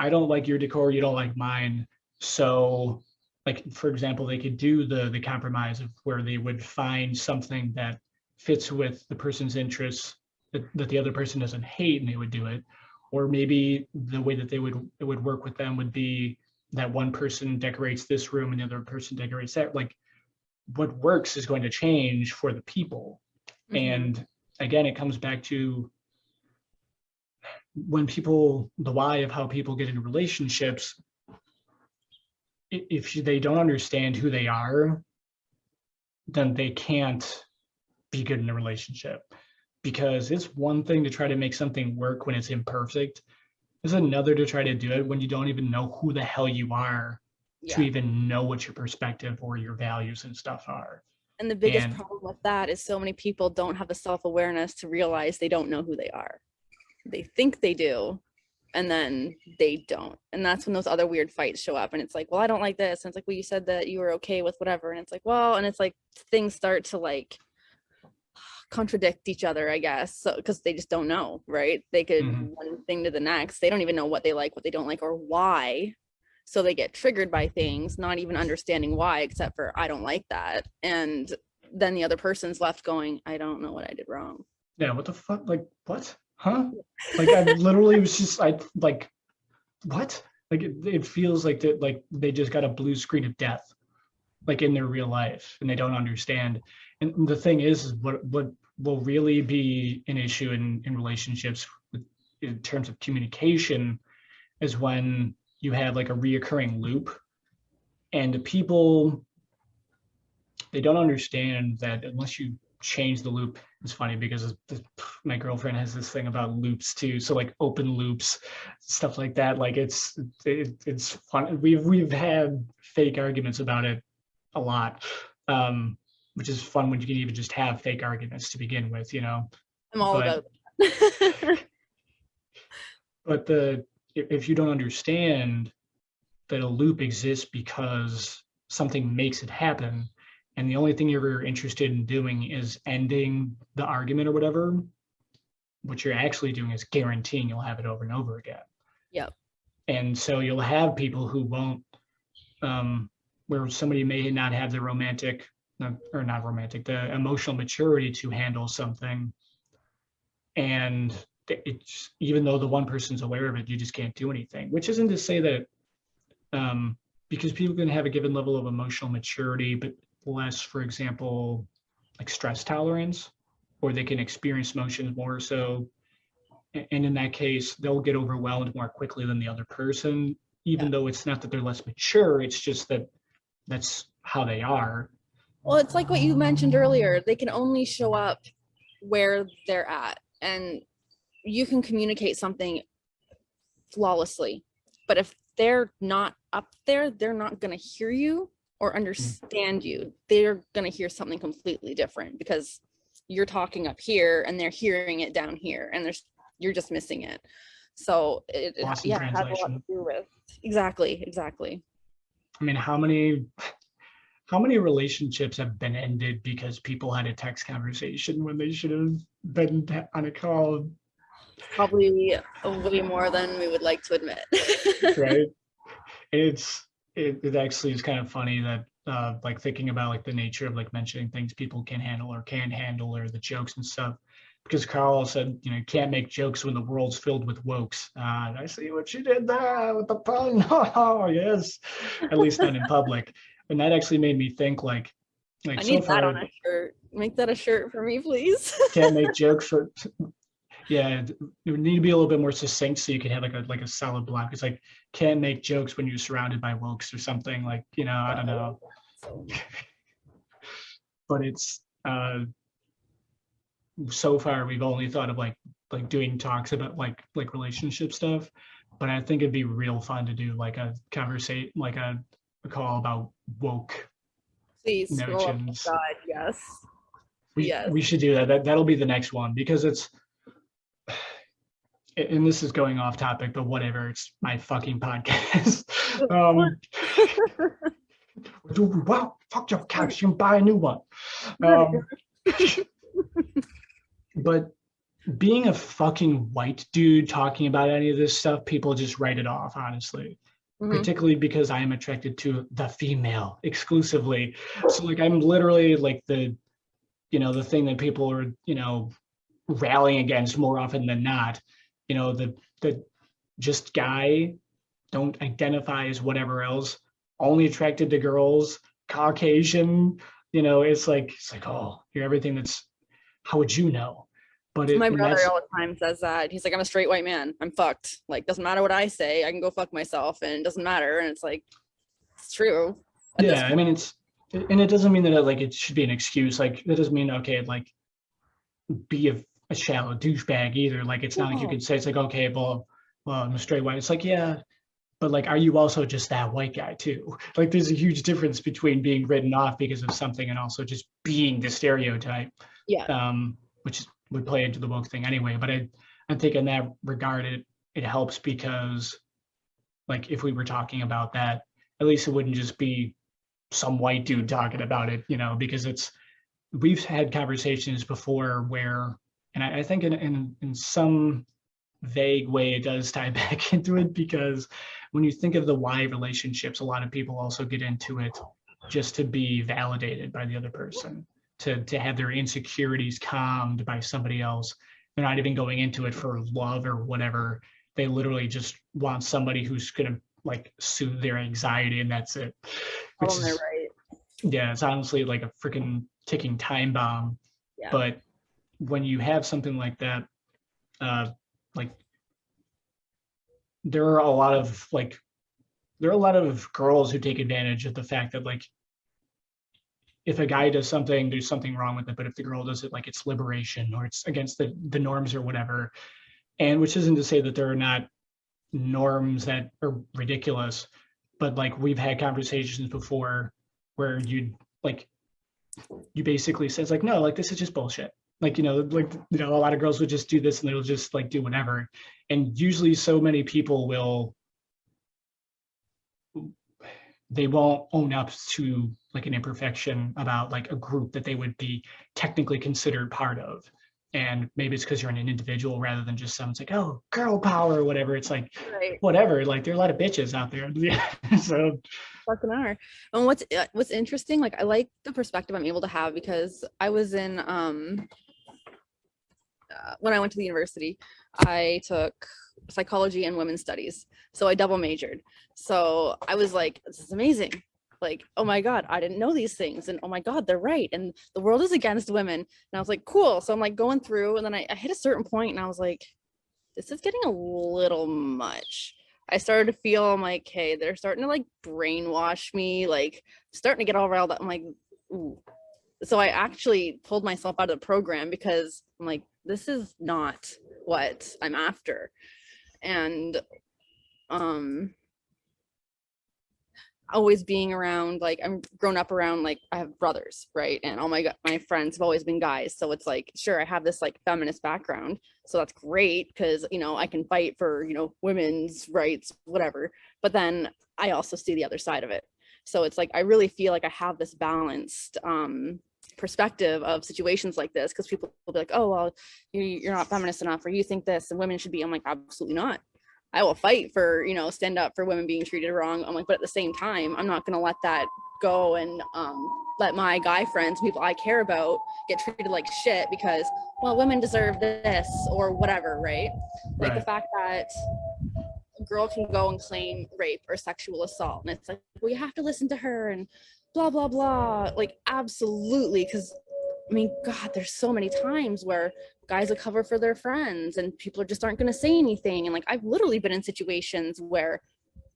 I don't like your decor, you don't like mine. So like for example, they could do the compromise of where they would find something that fits with the person's interests that the other person doesn't hate, and they would do it. Or maybe the way that it would work with them would be that one person decorates this room and the other person decorates that. Like what works is going to change for the people. Hmm. And again, it comes back to the why of how people get into relationships. If they don't understand who they are, then they can't be good in a relationship, because it's one thing to try to make something work when it's imperfect. It's another to try to do it when you don't even know who the hell you are, to Yeah. even know what your perspective or your values and stuff are. And the biggest And problem with that is so many people don't have the self-awareness to realize they don't know who they are. They think they do, and then they don't. And that's when those other weird fights show up. And it's like, well, I don't like this. And it's like, well, you said that you were okay with whatever. And it's like, well, and it's like things start to like contradict each other, I guess. So because they just don't know, right? They could mhm. one thing to the next. They don't even know what they like, what they don't like, or why. So they get triggered by things, not even understanding why, except for I don't like that. And then the other person's left going, I don't know what I did wrong. Yeah, what the fuck? Like, what? Huh? Like, I literally was just, I like, what? Like, it feels like that, like they just got a blue screen of death, like in their real life, and they don't understand. And the thing is what will really be an issue in relationships in terms of communication is when you have like a reoccurring loop, and the people, they don't understand that unless you change the loop. It's funny because my girlfriend has this thing about loops too, so like open loops, stuff like that. Like it's fun. We've had fake arguments about it a lot, which is fun when you can even just have fake arguments to begin with. I'm all but about that. but if you don't understand that a loop exists because something makes it happen, and the only thing you're interested in doing is ending the argument or whatever, what you're actually doing is guaranteeing you'll have it over and over again. Yep. And so you'll have people who won't, where somebody may not have the romantic, or not romantic, the emotional maturity to handle something. And it's, even though the one person's aware of it, you just can't do anything, which isn't to say that, because people can have a given level of emotional maturity, but less, for example, like stress tolerance, or they can experience emotions more so. And in that case, they'll get overwhelmed more quickly than the other person, Yeah. even though it's not that they're less mature, it's just that that's how they are. Well, it's like what you mentioned earlier. They can only show up where they're at. And you can communicate something flawlessly. But if they're not up there, they're not going to hear you or understand you. They're going to hear something completely different because you're talking up here and they're hearing it down here, and you're just missing it. So Lost in yeah, it has a lot to translation. do with exactly. I mean, how many relationships have been ended because people had a text conversation when they should have been on a call, Probably way more than we would like to admit. right? It actually is kind of funny that like thinking about like the nature of like mentioning things people can handle or can't handle, or the jokes and stuff, because Carl said, you can't make jokes when the world's filled with wokes. I see what you did there with the pun. Oh yes, at least not in public. And that actually made me think, like, Like I so need that on far, a shirt. Make that a shirt for me, please. can't make jokes for. Yeah, you need to be a little bit more succinct so you can have like a solid block. It's like can't make jokes when you're surrounded by wokes or something like I don't know. So, But it's so far we've only thought of like doing talks about like relationship stuff. But I think it'd be real fun to do like a conversation, like a call about woke please. Oh my notions. God, yes. We Yes. we should do that. That'll be the next one because it's and this is going off topic, but whatever. It's my fucking podcast. Wow, fuck your couch. You can buy a new one. Um, but being a fucking white dude talking about any of this stuff, people just write it off, honestly. Mhm. Particularly because I am attracted to the female exclusively. So like I'm literally like the thing that people are, rallying against more often than not. The just guy, don't identify as whatever else, only attracted to girls, Caucasian, it's like, oh, you're everything that's how would you know? But My and brother that's all the time says that. He's like, I'm a straight white man. I'm fucked. Like, doesn't matter what I say. I can go fuck myself and it doesn't matter. And it's like, it's true at this yeah, I point. mean and it doesn't mean that it should be an excuse. Like that doesn't mean okay, like be a shallow douchebag either. Like it's not like you No. could say it's like okay, well, I'm a straight white. It's like yeah, but like are you also just that white guy too? Like there's a huge difference between being written off because of something and also just being the stereotype, Yeah. which would play into the woke thing anyway. But I think in that regard it helps because like if we were talking about that, at least it wouldn't just be some white dude talking about it, because we've had conversations before where, and I think in some vague way it does tie back into it because when you think of the why relationships, a lot of people also get into it just to be validated by the other person, to have their insecurities calmed by somebody else. They're not even going into it for love or whatever. They literally just want somebody who's gonna like soothe their anxiety and that's it. Tell Which them they're is right. yeah, it's honestly like a freaking ticking time bomb. Yeah. But when you have something like that, uh, like there are a lot of like there are a lot of girls who take advantage of the fact that like if a guy does something, there's something wrong with it. But if the girl does it, like it's liberation or it's against the norms or whatever. And which isn't to say that there are not norms that are ridiculous, but like we've had conversations before where you basically says like no, like this is just bullshit, like a lot of girls would just do this and they'll just like do whatever, and usually so many people they won't own up to like an imperfection about like a group that they would be technically considered part of. And maybe it's because you're an individual rather than just someone's like, oh, girl power or whatever. It's like, Right. whatever. Like there are a lot of bitches out there. So Fucking are. And what's interesting, like I like the perspective I'm able to have because I was in when I went to the university, I took psychology and women's studies. So I double majored. So I was like, this is amazing. Like, oh my God, I didn't know these things. And oh my God, they're right. And the world is against women. And I was like, cool. So I'm like going through, and then I hit a certain point and I was like, this is getting a little much. I started to feel, I'm like, hey, they're starting to like brainwash me, like starting to get all riled up. I'm like, ooh. So I actually pulled myself out of the program because I'm like, this is not what I'm after. And always being around, like I'm grown up around, like I have brothers, right? And all my friends have always been guys. So it's like, sure, I have this like feminist background. So that's great because, I can fight for, women's rights, whatever. But then I also see the other side of it. So it's like, I really feel like I have this balanced perspective of situations like this because people will be like, oh, well, you're not feminist enough or you think this and women should be. I'm like, absolutely not. I will fight for, stand up for women being treated wrong. I'm like, but at the same time, I'm not going to let that go and let my guy friends, people I care about, get treated like shit because, well, women deserve this or whatever, right? Like the right. fact that girl can go and claim rape or sexual assault, and it's like, well, you have to listen to her and blah blah blah. Like, absolutely, because I mean, God, there's so many times where guys will cover for their friends and people just aren't going to say anything. And like, I've literally been in situations where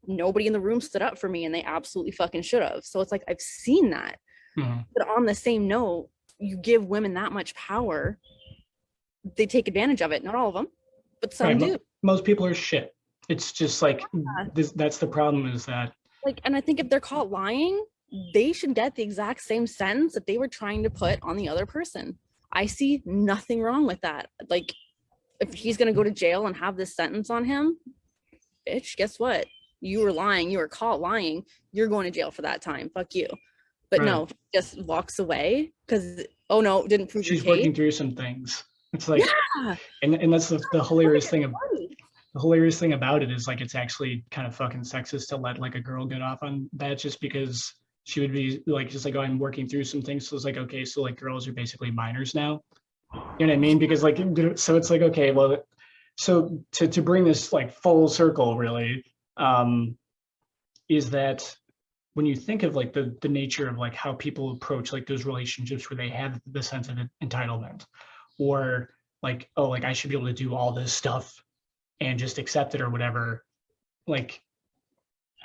nobody in the room stood up for me and they absolutely fucking should have. So it's like, I've seen that. Mm-hmm. But on the same note, you give women that much power, they take advantage of it. Not all of them, but some Right. do. Most people are shit. It's just like that's the problem, is that Like, and I think if they're caught lying, they should get the exact same sentence that they were trying to put on the other person. I see nothing wrong with that. Like, if he's going to go to jail and have this sentence on him, bitch, guess what? You were lying. You were caught lying. You're going to jail for that time. Fuck you. But right. no, just walks away because, oh no, didn't prove She's your case. working through some things. It's like, yeah. And that's the hilarious thing. The hilarious thing about it is like, it's actually kind of fucking sexist to let like a girl get off on that, just because she would be like, just like, oh, I'm working through some things. So it's like, okay, so like girls are basically minors now. You know what I mean? Because like, so it's like, okay, well, so to bring this like full circle really, is that when you think of like the nature of like how people approach like those relationships where they have the sense of entitlement, or like, oh, like I should be able to do all this stuff and just accept it or whatever, like,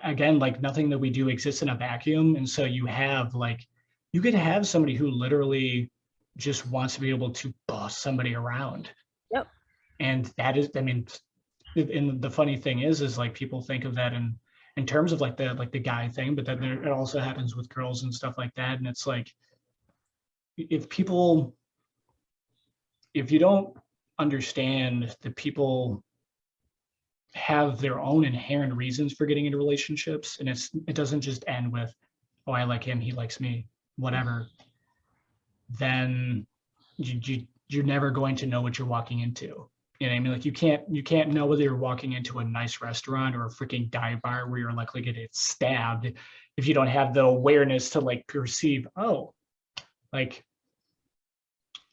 again, like nothing that we do exists in a vacuum. And so you have like, you could have somebody who literally just wants to be able to boss somebody around. Yep. And that is, I mean, and the funny thing is like people think of that in terms of like the guy thing, but then there, it also happens with girls and stuff like that. And it's like, if you don't understand that people have their own inherent reasons for getting into relationships, and it doesn't just end with, oh, I like him, he likes me, whatever, then you're never going to know what you're walking into. You know what I mean? Like you can't know whether you're walking into a nice restaurant or a freaking dive bar where you're likely to get stabbed if you don't have the awareness to like perceive, oh, like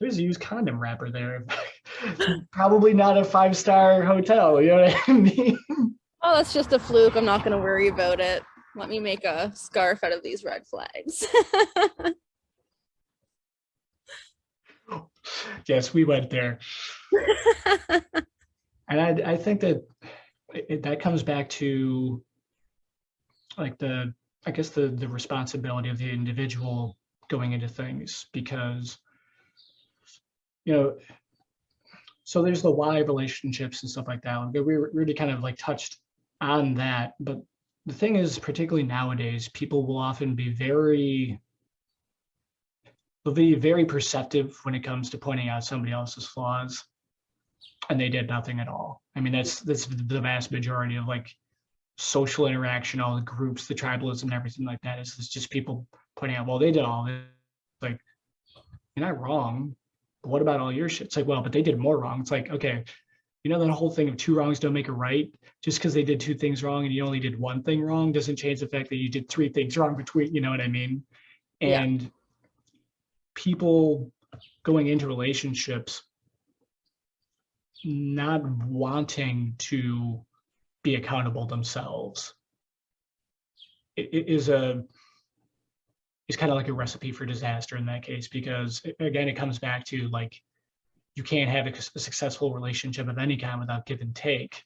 there's a used condom wrapper there. Probably not a 5-star hotel, you know what I mean? Oh, that's just a fluke. I'm not going to worry about it. Let me make a scarf out of these red flags. Yes, we went there. And I think that that comes back to like I guess the responsibility of the individual going into things, because, you know, so there's the why relationships and stuff like that. We really kind of like touched on that, but the thing is, particularly nowadays, people will often be they'll be very perceptive when it comes to pointing out somebody else's flaws, and they did nothing at all. I mean, that's the vast majority of like social interaction, all the groups, the tribalism, and everything like that. Is just people pointing out, well, they did all this. Like, you're not wrong, but what about all your shit? It's like, well, but they did more wrong. It's like, okay, you know, that whole thing of 2 wrongs don't make a right. Just because they did 2 things wrong and you only did 1 thing wrong doesn't change the fact that you did 3 things wrong between, you know what I mean? And yeah. People going into relationships not wanting to be accountable themselves is kind of like a recipe for disaster in that case, because again, it comes back to like, you can't have a successful relationship of any kind without give and take.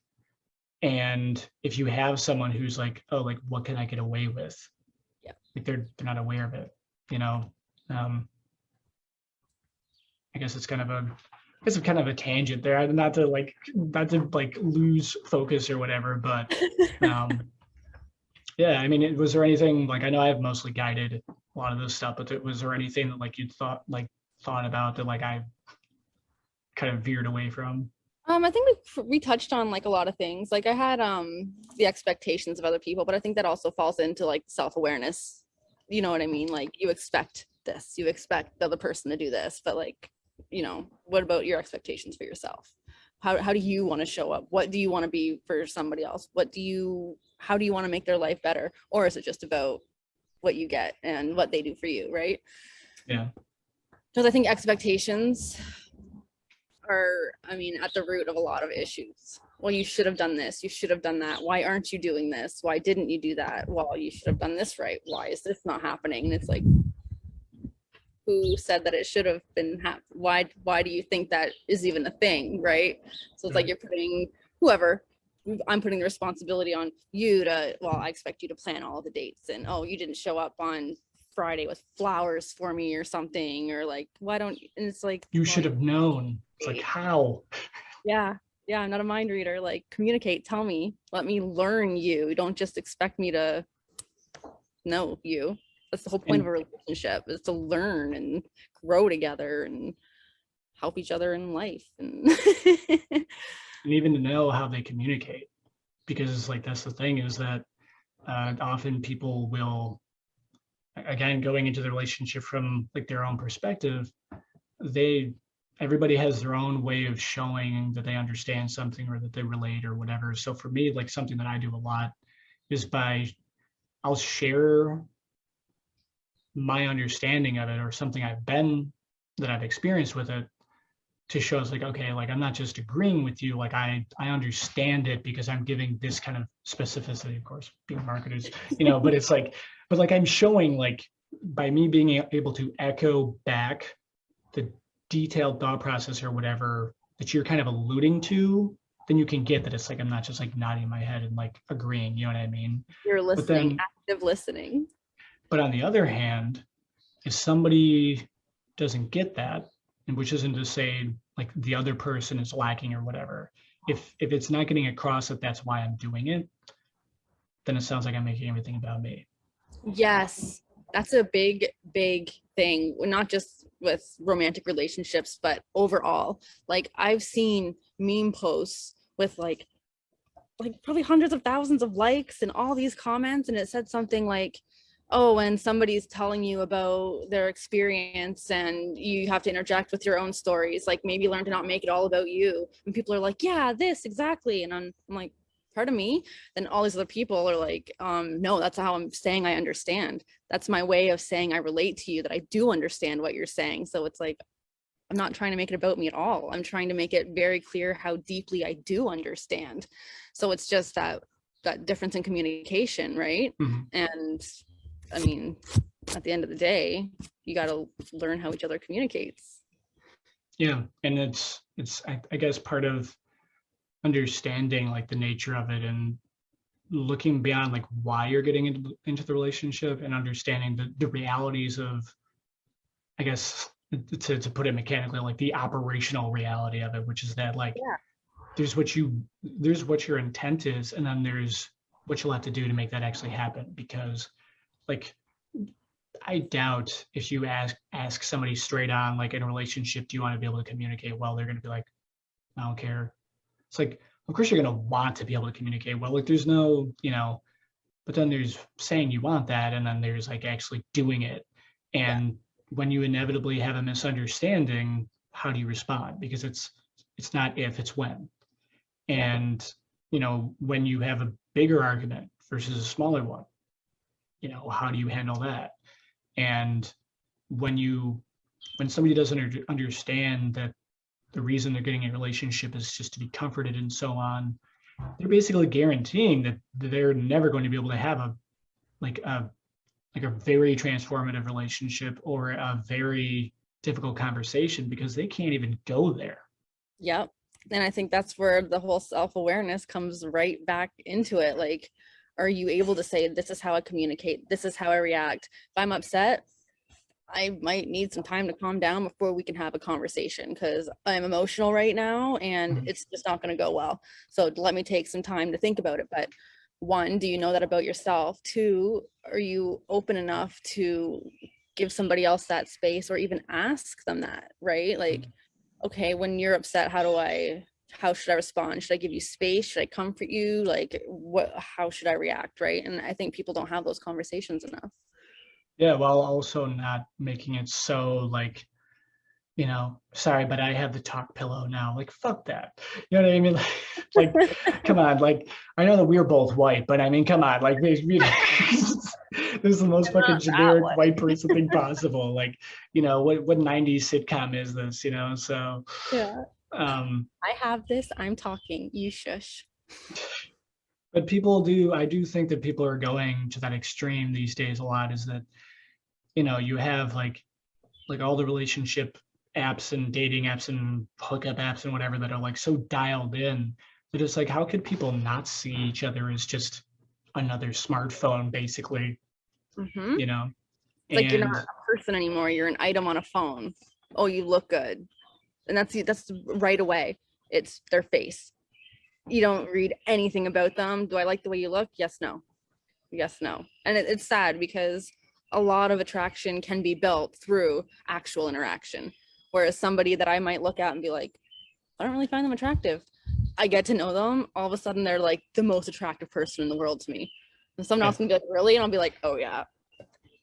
And if you have someone who's like, oh, like what can I get away with? Yeah. Like they're not aware of it, you know. I guess it's kind of a tangent there, not to like lose focus or whatever, but yeah, I mean, was there anything, like, I know I've mostly guided a lot of this stuff, but was there anything that like you thought about that like I kind of veered away from? I think we touched on like a lot of things. Like I had the expectations of other people, but I think that also falls into like self-awareness. You know what I mean? Like you expect this, you expect the other person to do this, but like, you know, what about your expectations for yourself? How do you want to show up? What do you want to be for somebody else? How do you want to make their life better? Or is it just about what you get and what they do for you, right? Yeah. Because I think expectations are, I mean, at the root of a lot of issues. well, you should have done this, you should have done that, why aren't you doing this, why didn't you do that, well, you should have done this right, why is this not happening? And it's like, who said that it should have been why do you think that is even a thing, right? So it's like you're putting whoever, I'm putting the responsibility on you to, well, I expect you to plan all the dates, and oh, you didn't show up on Friday with flowers for me or something, or like, why don't you? And it's like, You should have known. It's like, how? yeah, I'm not a mind reader. Like, communicate, tell me, let me learn you. Don't just expect me to know you. That's the whole point of a relationship, is to learn and grow together and help each other in life. And and even to know how they communicate, because it's like, that's the thing, is that often people will, again, going into the relationship from like their own perspective, everybody has their own way of showing that they understand something or that they relate or whatever. So for me, like something that I do a lot is I'll share my understanding of it or something that I've experienced with it, to show us like, okay, like I'm not just agreeing with you, like I understand it because I'm giving this kind of specificity, of course, being marketers, but it's like, but like I'm showing, like, by me being able to echo back the detailed thought process or whatever that you're kind of alluding to, then you can get that it's like, I'm not just like nodding my head and like agreeing, you know what I mean? you're listening, active listening. But on the other hand, if somebody doesn't get that, and which isn't to say like the other person is lacking or whatever, if it's not getting across that that's why I'm doing it, then it sounds like I'm making everything about me. Yes, that's a big thing, not just with romantic relationships, but overall. Like, I've seen meme posts with like probably hundreds of thousands of likes and all these comments, and it said something like, oh, when somebody's telling you about their experience and you have to interject with your own stories, like maybe learn to not make it all about you. And people are like, yeah, this exactly. And I'm like, pardon me? Then all these other people are like, no, that's how I'm saying I understand. That's my way of saying I relate to you, that I do understand what you're saying. So it's like, I'm not trying to make it about me at all. I'm trying to make it very clear how deeply I do understand. So it's just that difference in communication, right? Mm-hmm. And I mean, at the end of the day, you got to learn how each other communicates. Yeah, and it's I guess part of understanding like the nature of it and looking beyond like why you're getting into the relationship, and understanding the realities of, I guess, to put it mechanically, like the operational reality of it, which is that like, yeah, there's what your intent is, and then there's what you'll have to do to make that actually happen. Because like, I doubt if you ask somebody straight on, like in a relationship, do you want to be able to communicate well, they're going to be like, I don't care. It's like, of course you're going to want to be able to communicate well. Like there's no, but then there's saying you want that, and then there's like actually doing it. And when you inevitably have a misunderstanding, how do you respond? Because it's not if, it's when. And, when you have a bigger argument versus a smaller one, how do you handle that? And when somebody doesn't understand that the reason they're getting in a relationship is just to be comforted and so on, they're basically guaranteeing that they're never going to be able to have a very transformative relationship or a very difficult conversation, because they can't even go there. Yep. And I think that's where the whole self-awareness comes right back into it. Like, are you able to say, this is how I communicate, this is how I react? If I'm upset, I might need some time to calm down before we can have a conversation, because I'm emotional right now and it's just not going to go well. So let me take some time to think about it. But one, do you know that about yourself? Two, are you open enough to give somebody else that space, or even ask them that, right? Like, okay, when you're upset, how should I respond? Should I give you space? Should I comfort you? Like, how should I react, right? And I think people don't have those conversations enough. Yeah, while also not making it so like, sorry, but I have the talk pillow now. Like, fuck that. You know what I mean? Like, come on. Like, I know that we're both white, but I mean, come on. Like, this is the most fucking generic white person thing possible. Like, what 90s sitcom is this? So yeah. I have this. I'm talking. You shush. But I do think that people are going to that extreme these days a lot, is that, you have like all the relationship apps and dating apps and hookup apps and whatever that are like so dialed in that it's like, how could people not see each other as just another smartphone, basically, Mm-hmm. you know? It's like you're not And a person anymore. You're an item on a phone. Oh, you look good, and that's right away. It's their face. You don't read anything about them. Do I like the way you look? Yes, no. Yes, no. And it's sad because a lot of attraction can be built through actual interaction. Whereas somebody that I might look at and be like, I don't really find them attractive. I get to know them. All of a sudden, they're like the most attractive person in the world to me. And someone yeah, else can be like, really? And I'll be like, oh, yeah.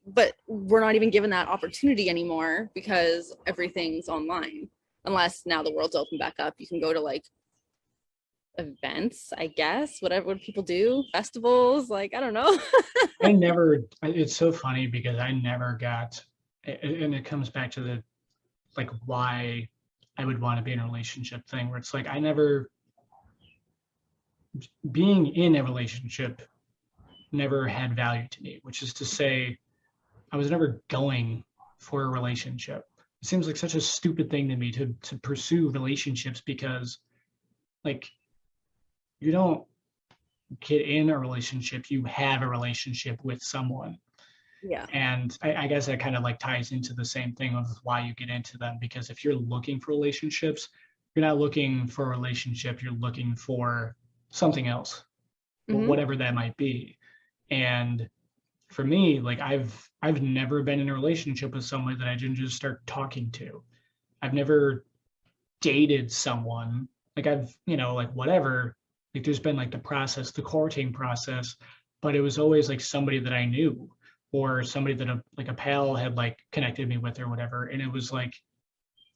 But we're not even given that opportunity anymore because everything's online. Unless now the world's open back up. You can go to like events, I guess, whatever what people do, festivals, like I don't know. it's so funny because I never got, and it comes back to the like why I would want to be in a relationship thing, where it's like I never, being in a relationship never had value to me, which is to say, I was never going for a relationship. It seems like such a stupid thing to me to pursue relationships, because like you don't get in a relationship, you have a relationship with someone. Yeah. And I guess that kind of like ties into the same thing of why you get into them, because if you're looking for relationships, you're not looking for a relationship, you're looking for something else, Mm-hmm. whatever that might be. And for me, like I've never been in a relationship with someone that I didn't just start talking to. I've never dated someone. Like I've, like whatever, like there's been like the process, the courting process, but it was always like somebody that I knew, or somebody that like a pal had like connected me with or whatever. And it was like,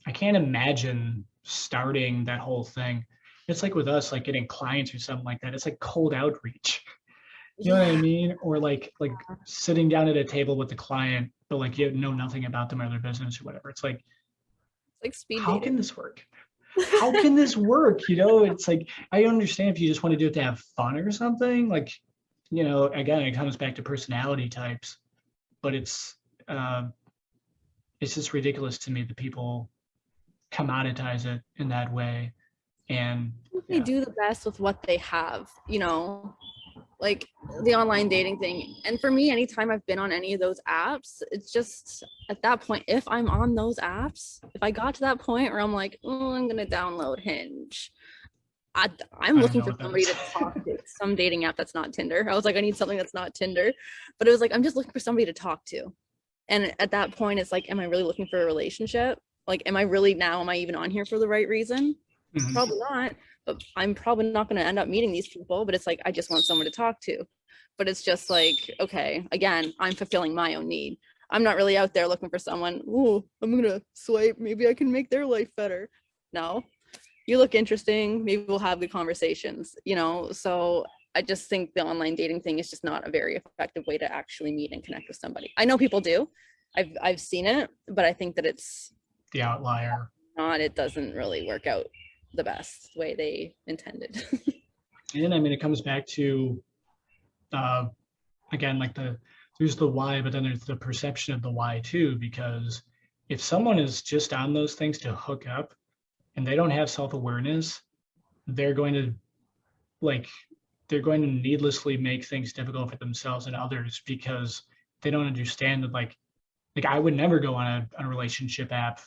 I can't imagine starting that whole thing. It's like with us, like getting clients or something like that. It's like cold outreach. You know what I Yeah. mean? Or like sitting down at a table with the client, but like you know nothing about them or their business or whatever. It's like, It's like speed how dating. can this work? How can this work? It's like, I understand if you just want to do it to have fun or something. Like, again, it comes back to personality types, but uh, it's just ridiculous to me that people commoditize it in that way. And They yeah, do the best with what they have, like the online dating thing. And for me, anytime I've been on any of those apps, it's just at that point, if I'm on those apps, if I got to that point where I'm like, oh, I'm gonna download Hinge. I'm I don't looking know for what that somebody is. to talk to. Some dating app that's not Tinder. I was like, I need something that's not Tinder. But it was like, I'm just looking for somebody to talk to. And at that point, it's like, am I really looking for a relationship? Like, am I even on here for the right reason? Mhm. Probably not. But I'm probably not going to end up meeting these people. But it's like, I just want someone to talk to. But it's just like, okay, again, I'm fulfilling my own need. I'm not really out there looking for someone. Oh, I'm going to swipe. Maybe I can make their life better. No, you look interesting. Maybe we'll have good conversations. So I just think the online dating thing is just not a very effective way to actually meet and connect with somebody. I know people do. I've seen it, but I think that it's The outlier. not, it doesn't really work out the best way they intended. And I mean, it comes back to, uh, again, like there's the why, but then there's the perception of the why too, because if someone is just on those things to hook up and they don't have self-awareness, they're going to like they're going to needlessly make things difficult for themselves and others, because they don't understand that like I would never go on a relationship app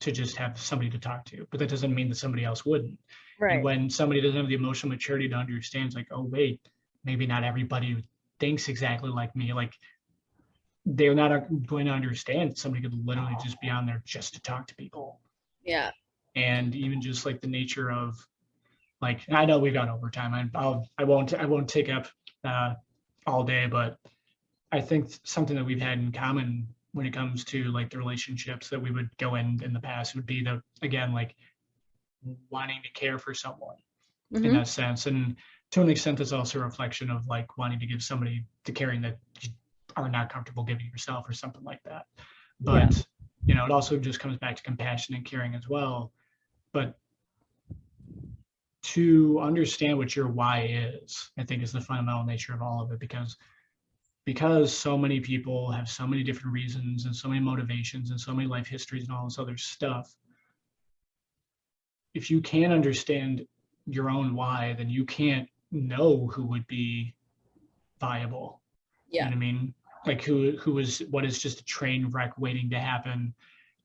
to just have somebody to talk to, but that doesn't mean that somebody else wouldn't. And Right. when somebody doesn't have the emotional maturity to understand, it's like, oh wait, maybe not everybody thinks exactly like me. Like they're not going to understand somebody could literally just be on there just to talk to people. Yeah. And even just like the nature of, like, I know we've gone overtime. I won't take up uh, all day, but I think something that we've had in common when it comes to like the relationships that we would go in the past would be the, again, like wanting to care for someone in Mm-hmm. that sense. And to an extent, it's also a reflection of like wanting to give somebody the caring that you are not comfortable giving yourself or something like that. Yeah. But, it also just comes back to compassion and caring as well. But to understand what your why is, I think is the fundamental nature of all of it, because so many people have so many different reasons and so many motivations and so many life histories and all this other stuff. If you can't understand your own why, then you can't know who would be viable. You know Yeah. what I mean? Like who is what is just a train wreck waiting to happen,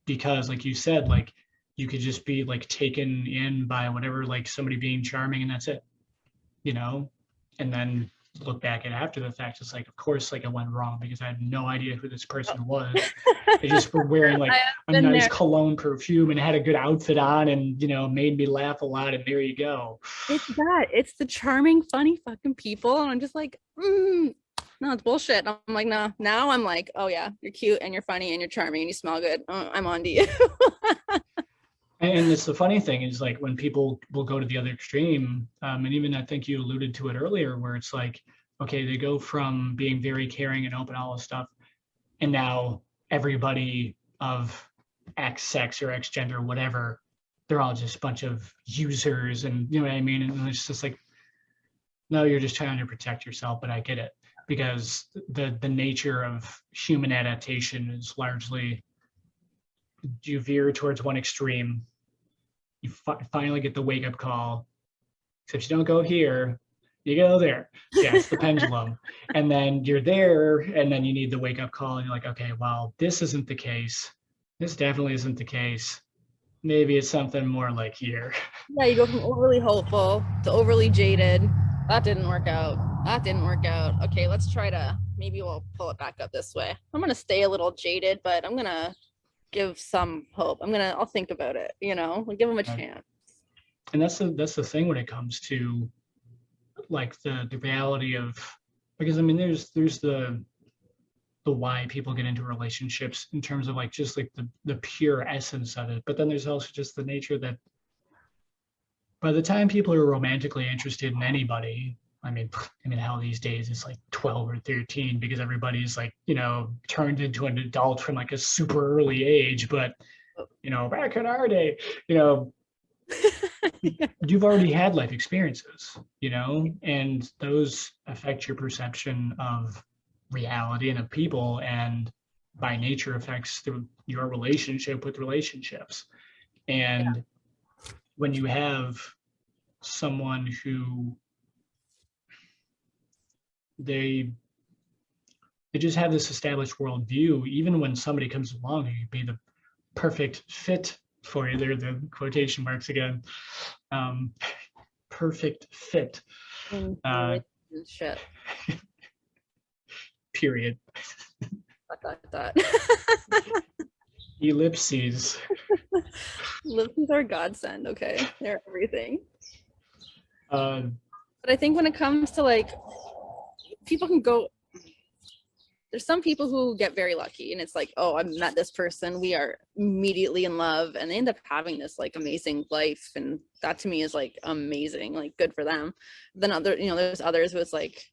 because like you said, like you could just be like taken in by whatever, like somebody being charming and that's it, you know? And then look back at after the fact, it's like, of course, like I went wrong because I had no idea who this person was. They just were wearing like I've a been nice there. cologne perfume and had a good outfit on and, made me laugh a lot. And there you go. It's that. It's the charming, funny fucking people. And I'm just like, no, it's bullshit. I'm like, no. Now I'm like, oh yeah, you're cute and you're funny and you're charming and you smell good. I'm on to you. And it's the funny thing is like when people will go to the other extreme, and even I think you alluded to it earlier, where it's like, okay, they go from being very caring and open, all this stuff, and now everybody of X sex or X gender, whatever, they're all just a bunch of users, and you know what I mean? And it's just like, no, you're just trying to protect yourself, but I get it. Because the nature of human adaptation is largely you veer towards one extreme, you finally get the wake up call, except you don't go here, you go there. Yeah, it's the pendulum. And then you're there, and then you need the wake up call, and you're like, okay, well, this isn't the case. This definitely isn't the case. Maybe it's something more like here. Yeah, you go from overly hopeful to overly jaded. That didn't work out. That didn't work out. Okay, let's try to, maybe we'll pull it back up this way. I'm gonna stay a little jaded, but I'm gonna give some hope. I'll think about it, I'll give them a chance. And that's the thing when it comes to like the reality of, because I mean there's the why people get into relationships in terms of like just like the pure essence of it, but then there's also just the nature that by the time people are romantically interested in anybody, I mean hell, these days it's like 12 or 13 because everybody's like, turned into an adult from like a super early age. But back in our day, you've already had life experiences, and those affect your perception of reality and of people, and by nature affects your relationship with relationships. And when you have someone who they just have this established worldview, even when somebody comes along who could be the perfect fit for you, there the quotation marks again, perfect fit, shit. Period. That. Ellipses. Ellipses are godsend. Okay, they're everything. But I think when it comes to like, people can go, there's some people who get very lucky and it's like, oh, I met this person, we are immediately in love, and they end up having this like amazing life, and that to me is like amazing, like good for them. Then there's others who it's like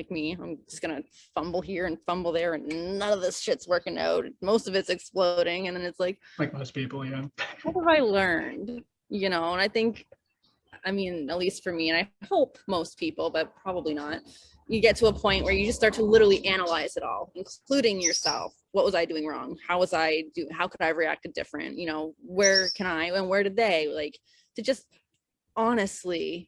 me, I'm just gonna fumble here and fumble there and none of this shit's working out, most of it's exploding, and then it's like most people, yeah. What have I learned? And I think, at least for me, and I hope most people, but probably not, you get to a point where you just start to literally analyze it all, including yourself. What was I doing wrong? How could I have reacted different? Where can I, and where did they, like, to just honestly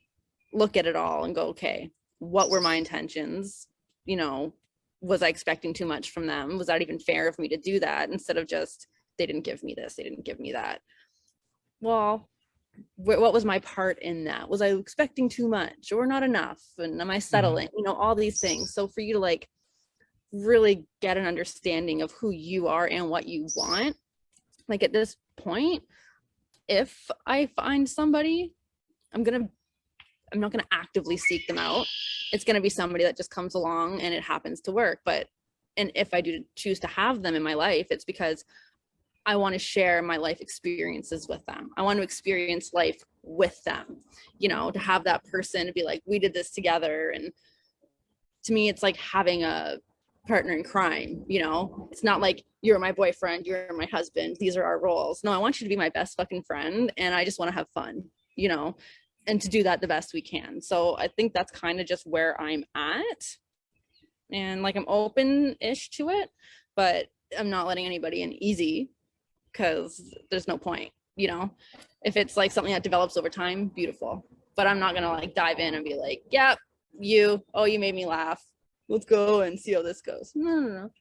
look at it all and go, okay, what were my intentions? Was I expecting too much from them? Was that even fair of me to do that? Instead of just, they didn't give me this, they didn't give me that. Well, what was my part in that? Was I expecting too much or not enough? And am I settling? All these things. So for you to like really get an understanding of who you are and what you want, like at this point, if I find somebody, I'm not gonna actively seek them out. It's gonna be somebody that just comes along and it happens to work. And if I do choose to have them in my life, it's because I want to share my life experiences with them. I want to experience life with them, to have that person to be like, we did this together. And to me, it's like having a partner in crime. It's not like you're my boyfriend, you're my husband, these are our roles. No, I want you to be my best fucking friend, and I just want to have fun. and to do that the best we can. So I think that's kind of just where I'm at. And like I'm open-ish to it, but I'm not letting anybody in easy because there's no point, you know. If it's like something that develops over time, beautiful. But I'm not gonna like dive in and be like, yep, you made me laugh. Let's go and see how this goes. No.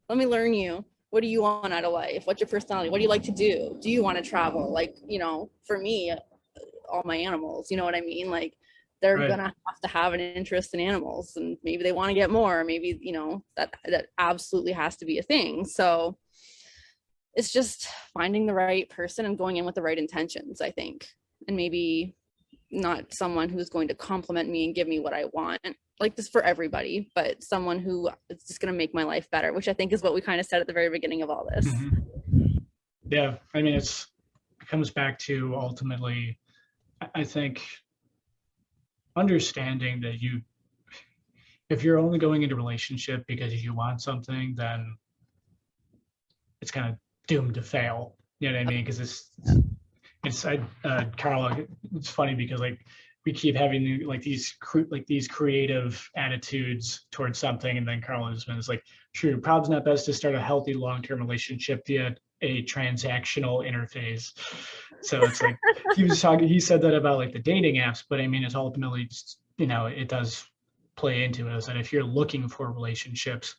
Let me learn you. What do you want out of life? What's your personality? What do you like to do? Do you want to travel? Like, you know, for me, all my animals, you know what I mean? Like they're Right. gonna have to have an interest in animals, and maybe they want to get more, maybe, you know, that absolutely has to be a thing. So it's just finding the right person and going in with the right intentions, I think. And maybe not someone who's going to compliment me and give me what I want, like this for everybody, but someone who is just going to make my life better, which I think is what we kind of said at the very beginning of all this. Yeah, I mean, it comes back to ultimately, I think, understanding that if you're only going into a relationship because you want something, then it's kind of doomed to fail. You know what I mean? Because Carla, it's funny because like we keep having like these creative attitudes towards something, and then Carla's been like, true, probably not best to start a healthy long-term relationship via a transactional interface. So it's like he said that about like the dating apps, but I mean, it's ultimately just, you know, it does play into it, is that if you're looking for relationships,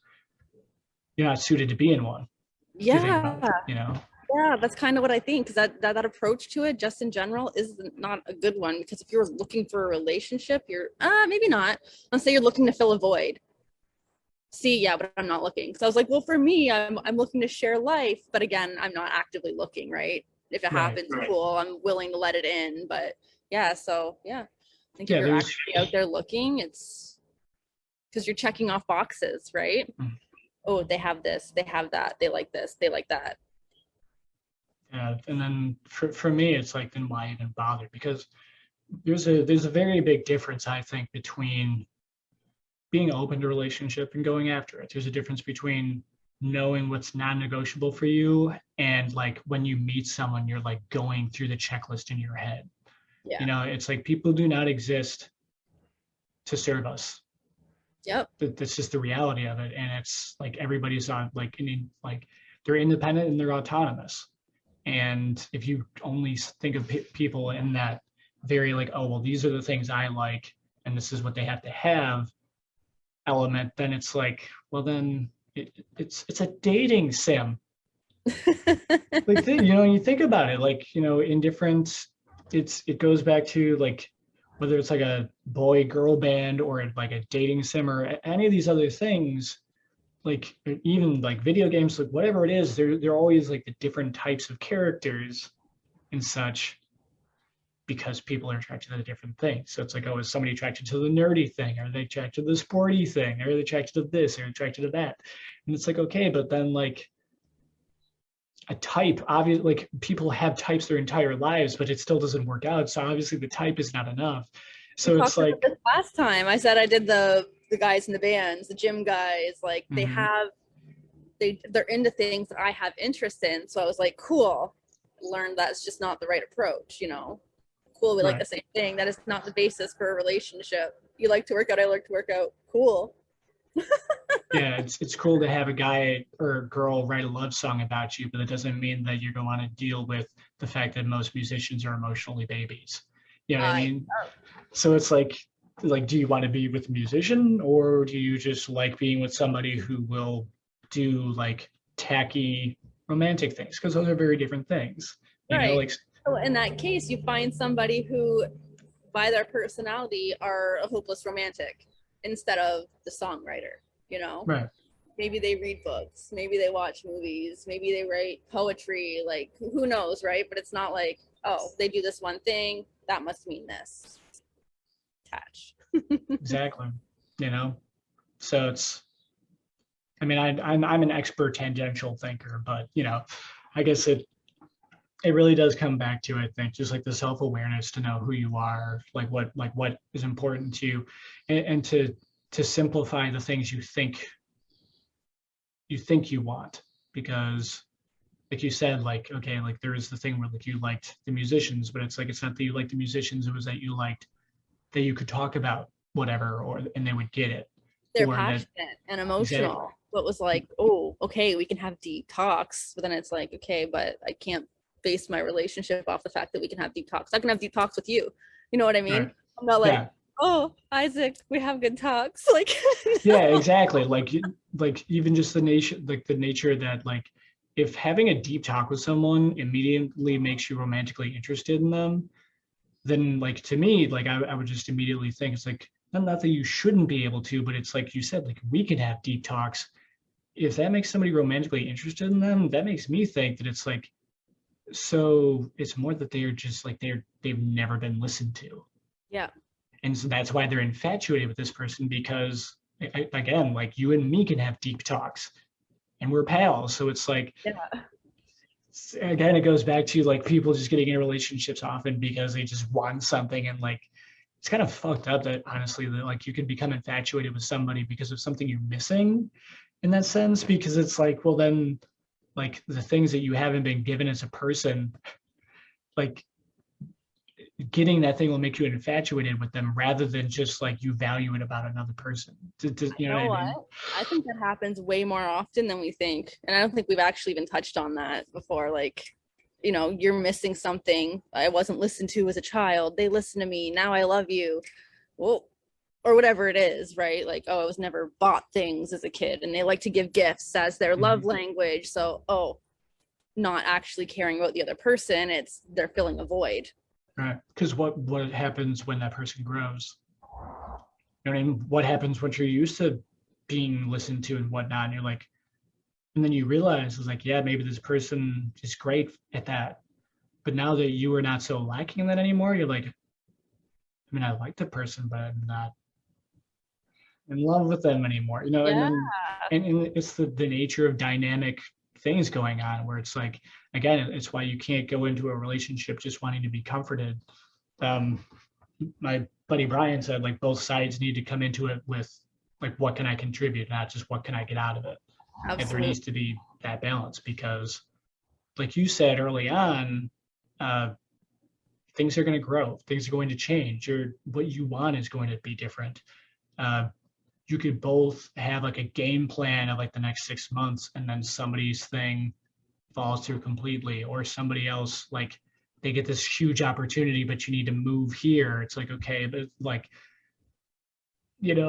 you're not suited to be in one. If you think about it, you know. Yeah, that's kind of what I think, because that approach to it, just in general, is not a good one. Because if you're looking for a relationship, you're maybe not. Let's say you're looking to fill a void. See, yeah, but I'm not looking. So I was like, well, for me, I'm looking to share life, but again, I'm not actively looking, right? If it happens, cool, I'm willing to let it in. But yeah, so yeah, I think if you're actually out there looking, it's because you're checking off boxes, right? Oh, they have this, they have that, they like this, they like that. Yeah, and then for me, it's like, then why even bother? Because there's a very big difference, I think, between being open to a relationship and going after it. There's a difference between knowing what's non-negotiable for you and like when you meet someone, you're like going through the checklist in your head. Yeah. You know, it's like people do not exist to serve us. Yep. That's just the reality of it. And it's like everybody's on like they're independent and they're autonomous. And if you only think of people in that very like, oh, well, these are the things I like and this is what they have to have element, then it's like, well, then it's a dating sim. Like, you know, you think about it, like, you know, in different, it goes back to like whether it's like a boy girl band or like a dating sim or any of these other things, like even like video games, like whatever it is, they're always like the different types of characters and such, because people are attracted to the different things. So it's like, oh, is somebody attracted to the nerdy thing? Are they attracted to the sporty thing? Are they attracted to this? Are they attracted to that? And it's like, okay, but then like a type, obviously, like people have types their entire lives, but it still doesn't work out. So obviously the type is not enough. So it's like, this last time I said I did the guys in the bands, the gym guys, like they have they're into things that I have interest in. So I was like, cool, learned that's just not the right approach, you know. Cool, we like the same thing. That is not the basis for a relationship. You like to work out, I like to work out. Cool. Yeah, it's cool to have a guy or a girl write a love song about you, but it doesn't mean that you're going to want to deal with the fact that most musicians are emotionally babies. You know what I mean? So it's like, do you want to be with a musician, or do you just like being with somebody who will do like tacky romantic things? Because those are very different things. You know, like, so in that case, you find somebody who, by their personality, are a hopeless romantic instead of the songwriter, you know? Right. Maybe they read books, maybe they watch movies, maybe they write poetry, like who knows, right? But it's not like, oh, they do this one thing, that must mean this. Attach. Exactly. You know, so it's, I mean, I'm an expert tangential thinker, but you know, I guess it really does come back to, I think, just like the self-awareness to know who you are, like what is important to you, and to simplify the things you think you want, because like you said, like, okay, like there is the thing where like you liked the musicians, but it's like it's not that you liked the musicians, it was that you liked that you could talk about whatever, or and they would get it, They're or that passionate and exactly. emotional. So it was like, oh, okay, we can have deep talks. But then it's like, okay, but I can't base my relationship off the fact that we can have deep talks. I can have deep talks with you. You know what I mean? Right. I'm not like, Yeah. oh, Isaac, we have good talks. Like, Yeah, no. exactly. Like even just the nature that like if having a deep talk with someone immediately makes you romantically interested in them, then like to me, like I would just immediately think it's like not that you shouldn't be able to, but it's like you said, like we can have deep talks. If that makes somebody romantically interested in them, that makes me think that it's like so it's more that they're just like they've never been listened to. Yeah. And so that's why they're infatuated with this person because again, like you and me can have deep talks and we're pals. So it's like Yeah. again, it goes back to like people just getting in relationships often because they just want something and like it's kind of fucked up that honestly that like you can become infatuated with somebody because of something you're missing in that sense because it's like well then like the things that you haven't been given as a person like getting that thing will make you infatuated with them rather than just like you value it about another person. You know You what know I what? mean? I think that happens way more often than we think. And I don't think we've actually even touched on that before. Like, you know, you're missing something. I wasn't listened to as a child. They listen to me. Now I love you. Well, or whatever it is, right? Like, oh, I was never bought things as a kid and they like to give gifts as their love Mhm. language. So, oh, not actually caring about the other person, it's they're filling a void. Right. Because what happens when that person grows? You know what I mean? What happens when you're used to being listened to and whatnot? And you're like, and then you realize it's like, yeah, maybe this person is great at that. But now that you are not so lacking in that anymore, you're like, I mean, I like the person, but I'm not in love with them anymore. You know, and Yeah. then and it's the nature of dynamic things going on where it's like again, it's why you can't go into a relationship just wanting to be comforted. Um, my buddy Brian said like both sides need to come into it with like what can I contribute, not just what can I get out of it. And there Absolutely. needs to be that balance because, like you said early on, uh, things are going to grow, things are going to change, or what you want is going to be different. Uh, you could both have like a game plan of like the next 6 months, and then somebody's thing falls through completely, or somebody else like they get this huge opportunity, but you need to move here. It's like okay, but like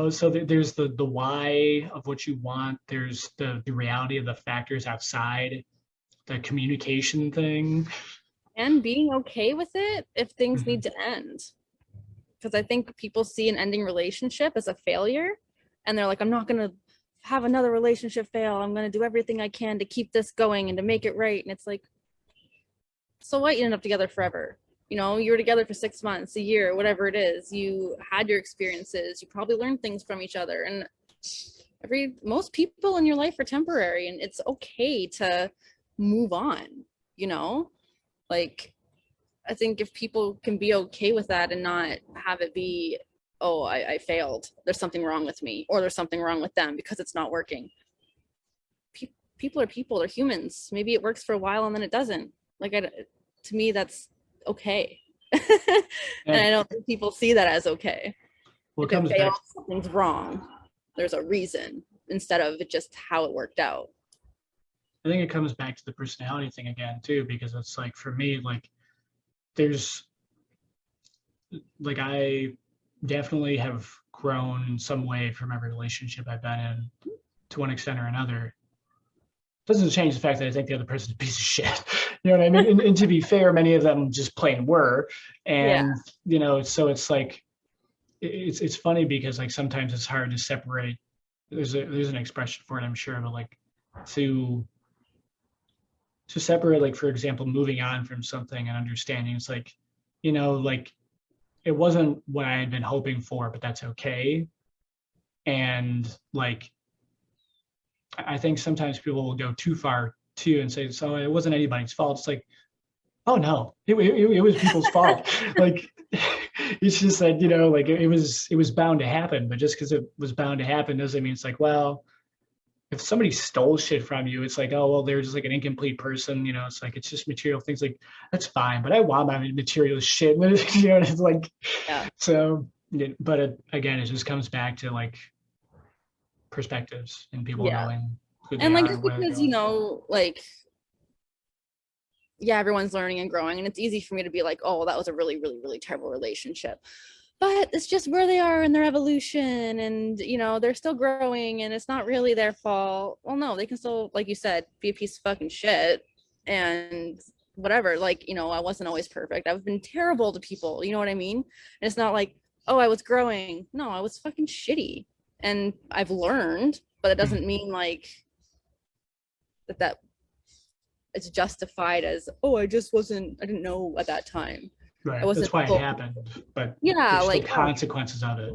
so there's the why of what you want. There's the reality of the factors outside the communication thing. And being okay with it if things Mhm. need to end. Because I think people see an ending relationship as a failure and they're like, I'm not going to have another relationship fail. I'm going to do everything I can to keep this going and to make it right. And it's like, so what? You end up together forever. You know, you were together for 6 months, a year, whatever it is. You had your experiences. You probably learned things from each other. And most people in your life are temporary and it's okay to move on, you know? Like, I think if people can be okay with that and not have it be, oh, I failed, there's something wrong with me, or there's something wrong with them because it's not working. People are people, they're humans. Maybe it works for a while and then it doesn't. Like, to me, that's okay. And Yeah, I don't think people see that as okay. well, it If it comes fails, back. something's wrong. There's a reason instead of just how it worked out. I think it comes back to the personality thing again too, because it's like for me, like there's like I definitely have grown in some way from every relationship I've been in to one extent or another. Doesn't change the fact that I think the other person's a piece of shit. You know what I mean? And to be fair, many of them just plain were. Yeah. And so it's like it's funny because like sometimes it's hard to separate. There's an expression for it, I'm sure, but like to separate, like for example, moving on from something and understanding it's like, like it wasn't what I had been hoping for, but that's okay. And like I think sometimes people will go too far too and say, so it wasn't anybody's fault. It's like, oh no, it was people's fault. Like it's just that, like it was bound to happen, but just because it was bound to happen doesn't mean it's like, well, if somebody stole shit from you, it's like, oh well, they're just like an incomplete person, it's like it's just material things. Like that's fine, but I want my material shit. It's like, Yeah. so. But again, it just comes back to like perspectives and people Yeah. knowing who they And like are just and where they're because, going. like, yeah, everyone's learning and growing, and it's easy for me to be like, oh, that was a really, really, really terrible relationship. But it's just where they are in their evolution, and they're still growing, and it's not really their fault. Well, no, they can still, like you said, be a piece of fucking shit and whatever. Like, I wasn't always perfect. I've been terrible to people, you know what I mean? And it's not like, oh, I was growing. No, I was fucking shitty. And I've learned, but it doesn't mean like that it's justified as, oh, I didn't know at that time. I Right. wasn't That's why it full. happened, but Yeah, there's still like, oh, consequences of it.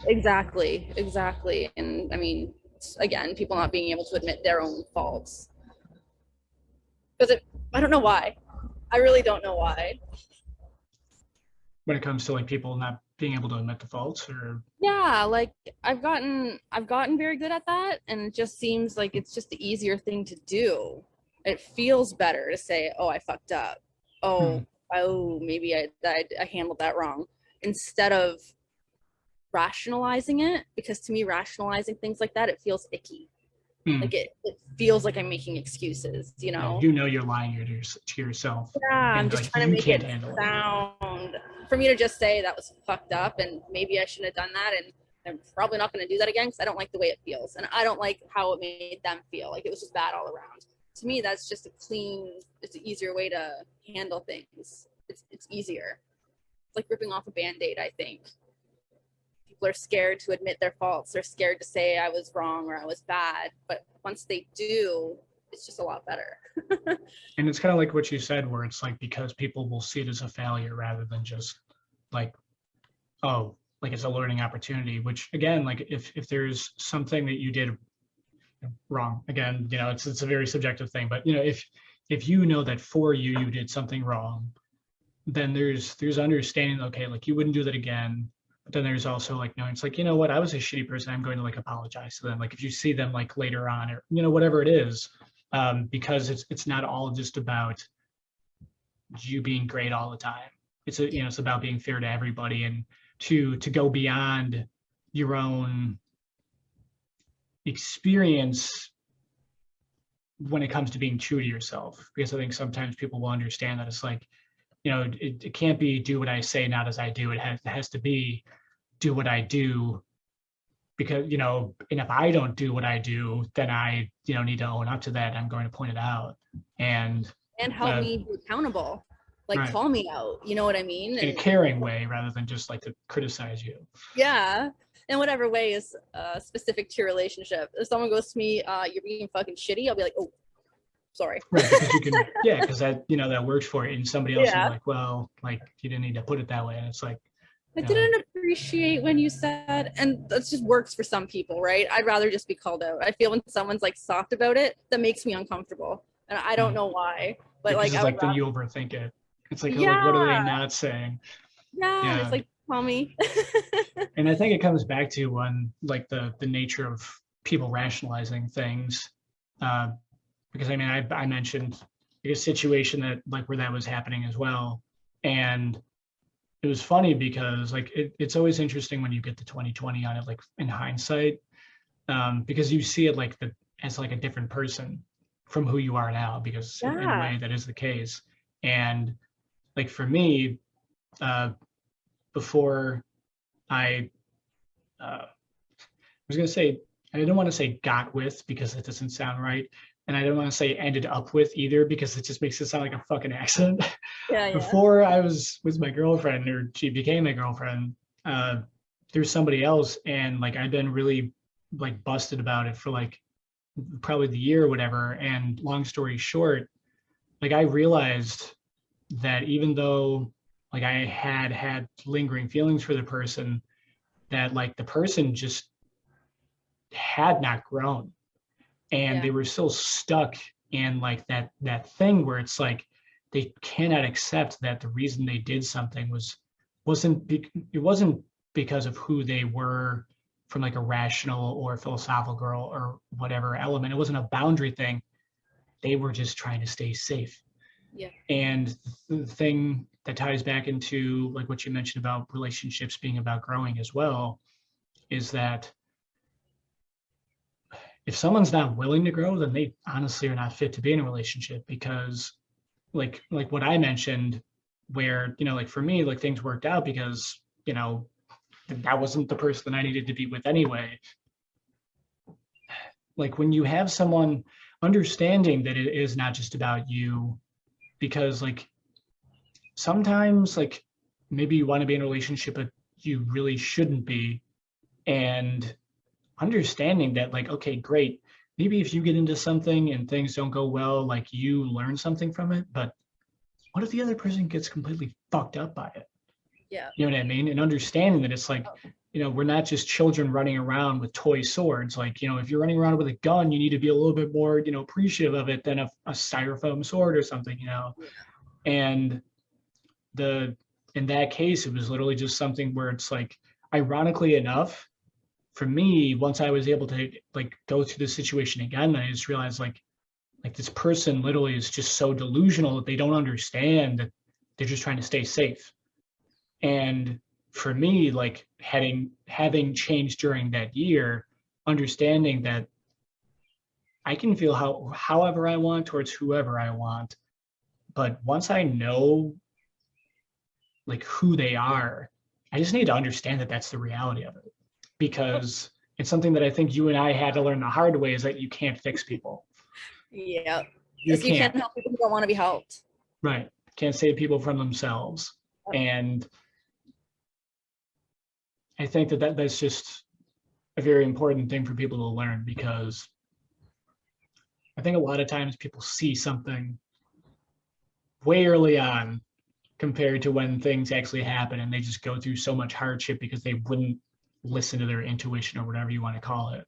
exactly. And I mean, again, people not being able to admit their own faults. Because I don't know why. I really don't know why. When it comes to like people not being able to admit the faults, or Yeah, like I've gotten very good at that, and it just seems like it's just the easier thing to do. It feels better to say, "Oh, I fucked up. hmm, Oh, maybe I handled that wrong," instead of rationalizing it. Because to me, rationalizing things like that, it feels icky. hmm, Like it feels like I'm making excuses. yeah, you're lying to yourself, Yeah, I'm and just like trying to you make can't it handle it. sound for me to just say that was fucked up and maybe I shouldn't have done that, and I'm probably not going to do that again because I don't like the way it feels and I don't like how it made them feel. Like it was just bad all around. To me, that's just it's an easier way to handle things. It's easier. It's like ripping off a band-aid, I think. People are scared to admit their faults. They're scared to say I was wrong or I was bad. But once they do, it's just a lot better. And it's kind of like what you said, where it's like because people will see it as a failure rather than just like, oh, like it's a learning opportunity. Which again, like if there's something that you did wrong, again, it's a very subjective thing. But if you know that for you did something wrong, then there's understanding. Okay, like you wouldn't do that again. But then there's also like knowing it's like, what, I was a shitty person. I'm going to like apologize to them. Like if you see them like later on, or whatever it is, because it's not all just about you being great all the time. It's about being fair to everybody, and to go beyond your own experience when it comes to being true to yourself. Because I think sometimes people will understand that it's like, it can't be do what I say, not as I do. It has to be do what I do, because and if I don't do what I do, then I need to own up to that. I'm going to point it out, and And help me be accountable. Like right, call me out. You know what I mean? in a And caring way rather than just like to criticize you. yeah, in whatever way is specific to your relationship. If someone goes to me, "You're being fucking shitty," I'll be like, "Oh, sorry." Right, because you can, yeah, because that works for it, and somebody else is Yeah. like, well, like you didn't need to put it that way, and it's like, I you know, didn't appreciate when you said, and that just works for some people, right? I'd rather just be called out. I feel when someone's like soft about it, that makes me uncomfortable, and I don't mm, know why, but because like it's I would like then rather. you overthink it. It's like what are they Yeah, not saying? yeah. It's Yeah, like call me. and I think it comes back to when like the nature of people rationalizing things, uh, because I mean I mentioned like a situation that like where that was happening as well, and it was funny because like it's always interesting when you get to 2020 on it, like in hindsight, because you see it like as like a different person from who you are now, because in a Yeah, way that is the case. And like for me, uh, before I was going to say, I didn't want to say got with because it doesn't sound right. And I don't want to say ended up with either because it just makes it sound like a fucking accent. yeah. Before I was with my girlfriend, or she became my girlfriend, uh, there's somebody else. And like I've been really like busted about it for like probably the year or whatever. And long story short, like I realized that even though like I had lingering feelings for the person, that like the person just had not grown, and Yeah, they were still stuck in like that thing where it's like they cannot accept that the reason they did something wasn't because of who they were from like a rational or philosophical or whatever element. It wasn't a boundary thing. They were just trying to stay safe. Yeah. And the thing that ties back into like what you mentioned about relationships being about growing as well is that if someone's not willing to grow, then they honestly are not fit to be in a relationship. Because like what I mentioned, where, like for me, like things worked out because, that wasn't the person that I needed to be with anyway. Like when you have someone understanding that it is not just about you, because like sometimes like maybe you want to be in a relationship, but you really shouldn't be. And understanding that like, okay, great. Maybe if you get into something and things don't go well, like you learn something from it, but what if the other person gets completely fucked up by it? Yeah. You know what I mean? And understanding that it's like, we're not just children running around with toy swords. Like, if you're running around with a gun, you need to be a little bit more, appreciative of it than a styrofoam sword or something, And in that case, it was literally just something where it's like, ironically enough, for me, once I was able to like go through the situation again, I just realized like this person literally is just so delusional that they don't understand that they're just trying to stay safe. And for me, like having changed during that year, understanding that I can feel however I want towards whoever I want, but once I know like who they are, I just need to understand that that's the reality of it, because it's something that I think you and I had to learn the hard way, is that you can't fix people. Yeah. You So you can't help people who don't want to be helped. Right. Can't save people from themselves. And I think that's just a very important thing for people to learn, because I think a lot of times people see something way early on compared to when things actually happen, and they just go through so much hardship because they wouldn't listen to their intuition or whatever you want to call it.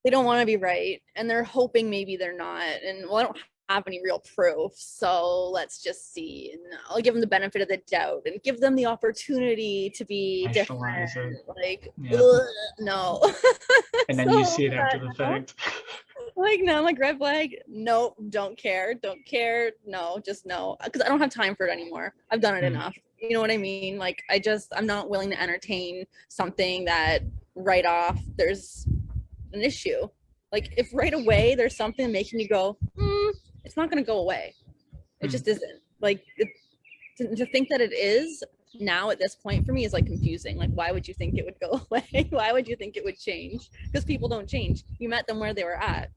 They don't want to be right, and they're hoping maybe they're not. And well, I don't have any real proof, so let's just see. And I'll give them the benefit of the doubt and give them the opportunity to be different. Like, no. And then you see it after the fact. Like, no, like red flag. Nope, don't care. No, just no, because I don't have time for it anymore. I've done it enough. You know what I mean? Like, I'm not willing to entertain something that right off there's an issue. Like, if right away there's something making you go, it's not going to go away. It just isn't. Like, to think that it is now at this point for me is like confusing. Like, why would you think it would go away? Why would you think it would change? Because people don't change. You met them where they were at.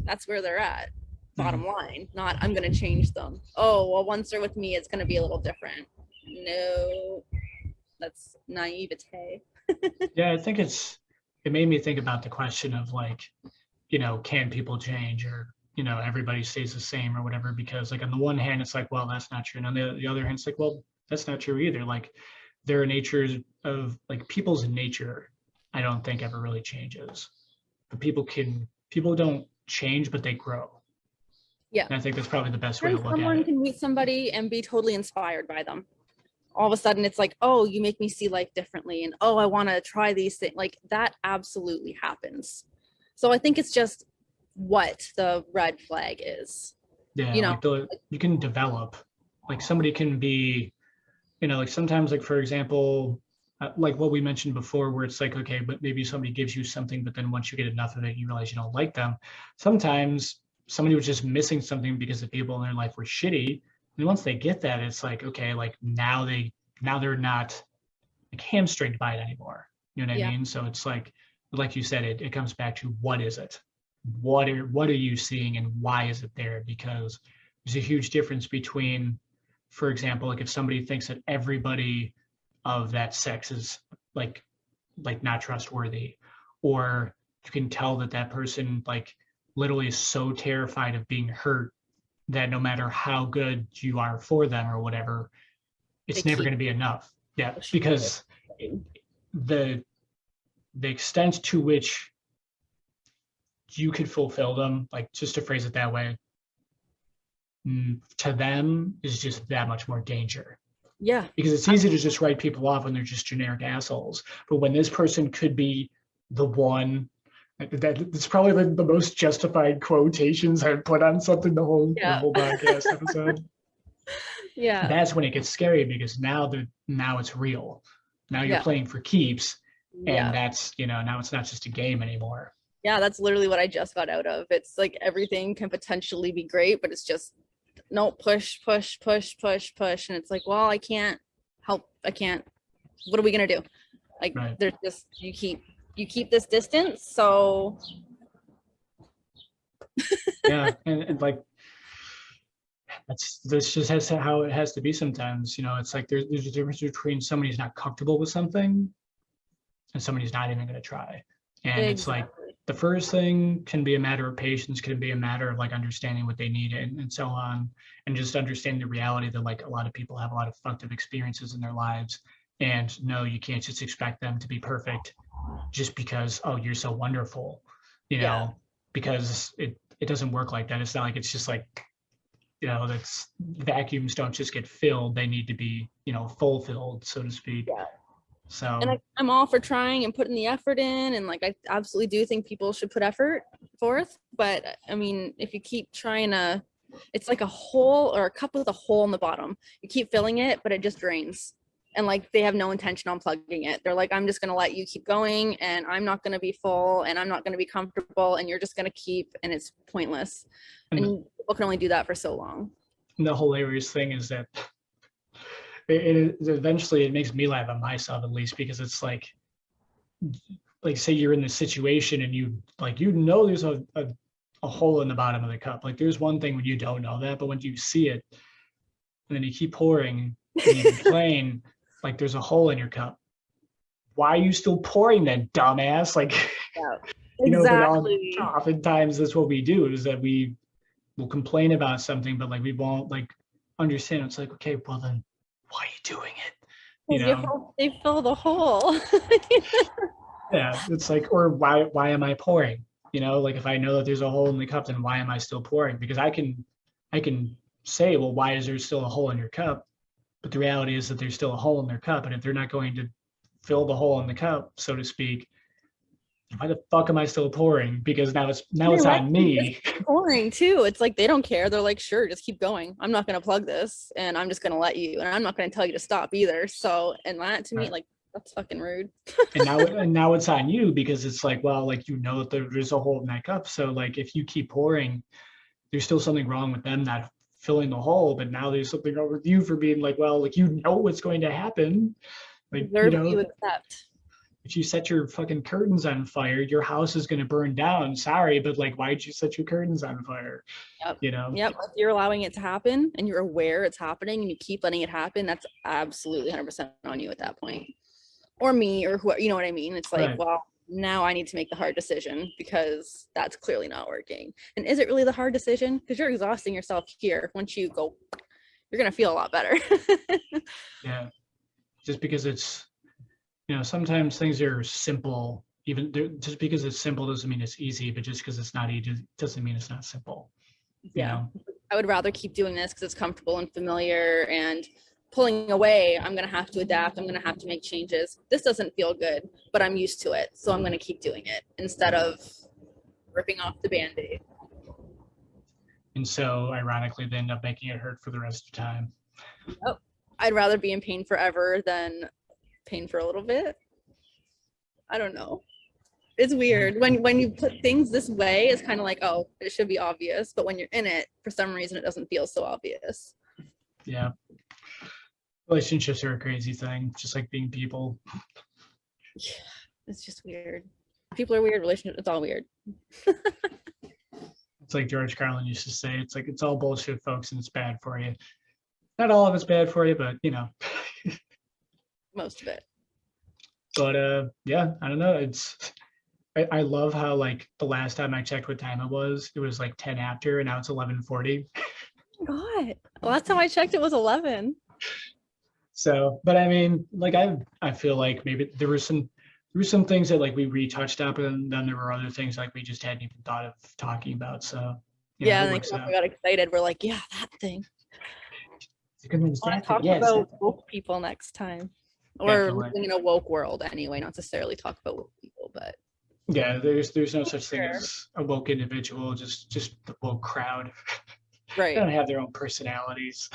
That's where they're at. Bottom line. Not I'm going to change them. Oh, well, once they're with me, it's going to be a little different. No, that's naivete. Yeah, I think it made me think about the question of like, can people change, or everybody stays the same or whatever, because like on the one hand it's like, well, that's not true, and on the other hand it's like, well, that's not true either. Like there are natures of like people's nature, I don't think ever really changes, but people don't change, but they grow. Yeah, and I think that's probably the best way to look at it. Someone can meet somebody and be totally inspired by them. All of a sudden it's like, oh, you make me see life differently, and oh, I want to try these things. Like that absolutely happens. So I think it's just what the red flag is. Yeah, like you can develop, like somebody can be, like sometimes, like for example, like what we mentioned before, where it's like, okay, but maybe somebody gives you something, but then once you get enough of it, you realize you don't like them. Sometimes somebody was just missing something because the people in their life were shitty. And once they get that, it's like, okay, like now they're not like hamstringed by it anymore. You know what I mean? So it's like you said, it comes back to what is it? What are you seeing, and why is it there? Because there's a huge difference between, for example, like if somebody thinks that everybody of that sex is like not trustworthy, or you can tell that that person like literally is so terrified of being hurt that no matter how good you are for them or whatever, it's never going to be enough. Yeah, because the extent to which you could fulfill them, like just to phrase it that way, to them is just that much more danger. Yeah. Because it's easy to just write people off when they're just generic assholes. But when this person could be the one, that's probably the most justified quotations I've put on something the Yeah. whole podcast episode. Yeah. That's when it gets scary because now it's real. Now you're Yeah. playing for keeps, and Yeah. that's now it's not just a game anymore. Yeah, that's literally what I just got out of. It's like everything can potentially be great, but it's just no, push, push, push, push, push. And it's like, well, I can't help. I can't. What are we gonna do? Like, Right. there's just you keep this distance. So Yeah, and like this just has how it has to be sometimes. It's like there's a difference between somebody who's not comfortable with something and somebody who's not even going to try. And it's like exactly. the first thing can be a matter of patience, can be a matter of like understanding what they need and so on, and just understanding the reality that like a lot of people have a lot of fucked up experiences in their lives. And no, you can't just expect them to be perfect just because, oh, you're so wonderful, Yeah. because it doesn't work like that. It's not like it's just like, that's vacuums don't just get filled. They need to be, fulfilled, so to speak. Yeah. And So I'm all for trying and putting the effort in, and like I absolutely do think people should put effort forth. But I mean, if you keep trying to, it's like a hole or a cup with a hole in the bottom. You keep filling it, but it just drains. And like they have no intention on plugging it. They're like, I'm just gonna let you keep going, and I'm not gonna be full, and I'm not gonna be comfortable, and you're just gonna keep, and it's pointless. and And people can only do that for so long. the hilarious thing is that eventually it makes me laugh at myself, at least, because it's like say you're in this situation and there's a hole in the bottom of the cup. Like there's one thing when you don't know that, but when you see it and then you keep pouring and you complain like there's a hole in your cup, why are you still pouring then, dumbass? Like Yeah. but Exactly. oftentimes that's what we do, is that we will complain about something, but like we won't like understand. It's like, okay, well then why are you doing it? They fill the hole. Yeah, it's like, or why am I pouring? Like if I know that there's a hole in the cup, then why am I still pouring? Because I can say, well, why is there still a hole in your cup? But the reality is that there's still a hole in their cup, and if they're not going to fill the hole in the cup, so to speak, why the fuck am I still pouring? Because now it's on me. Pouring too. It's like they don't care. They're like, sure, just keep going. I'm not gonna plug this, and I'm just gonna let you, and I'm not gonna tell you to stop either. So, and that to me, Right. like, that's fucking rude. And now it's on you, because it's like, well, like that there's a hole in that cup. So like if you keep pouring, there's still something wrong with them not filling the hole, but now there's something wrong with you for being like, well, like what's going to happen. Like, Deserve what you accept. if you set your fucking curtains on fire, your house is going to burn down. Sorry, but like, why'd you set your curtains on fire? Yep. You know? Yep. If you're allowing it to happen and you're aware it's happening and you keep letting it happen, that's absolutely 100% on you at that point. Or me, or who, you know what I mean? It's like, Right. well, now I need to make the hard decision because that's clearly not working. And is it really the hard decision? Because you're exhausting yourself here. Once you go, you're going to feel a lot better. Yeah. Just because it's, sometimes things are simple. Just because it's simple doesn't mean it's easy, but just because it's not easy doesn't mean it's not simple. Yeah. I would rather keep doing this because it's comfortable and familiar, and pulling away, I'm going to have to adapt. I'm going to have to make changes. This doesn't feel good, but I'm used to it. So I'm going to keep doing it instead of ripping off the Band-Aid. And so ironically, they end up making it hurt for the rest of the time. Oh, I'd rather be in pain forever than pain for a little bit. I don't know. It's weird when you put things this way. It's kind of like, oh, it should be obvious, but when you're in it, for some reason, it doesn't feel so obvious. Yeah. Relationships are a crazy thing, just like being people. Yeah, it's just weird. People are weird. Relationships, it's all weird. It's like George Carlin used to say, it's like, it's all bullshit, folks, and it's bad for you. Not all of it's bad for you, but Most of it. But yeah, I don't know. I love how like the last time I checked what time it was like 10 after, and now it's 11:40. Oh my God. Last time I checked, it was 11. So, but I mean, like I feel like maybe there were some things that like we retouched up, and then there were other things like we just hadn't even thought of talking about. So Yeah, it and works then out. we got excited. We're like, yeah, that thing. I want I want to talk about woke people next time, or Definitely. living in a woke world anyway. Not necessarily talk about woke people, but Yeah, there's no such thing sure. as a woke individual, just the woke crowd. They Right. don't have their own personalities.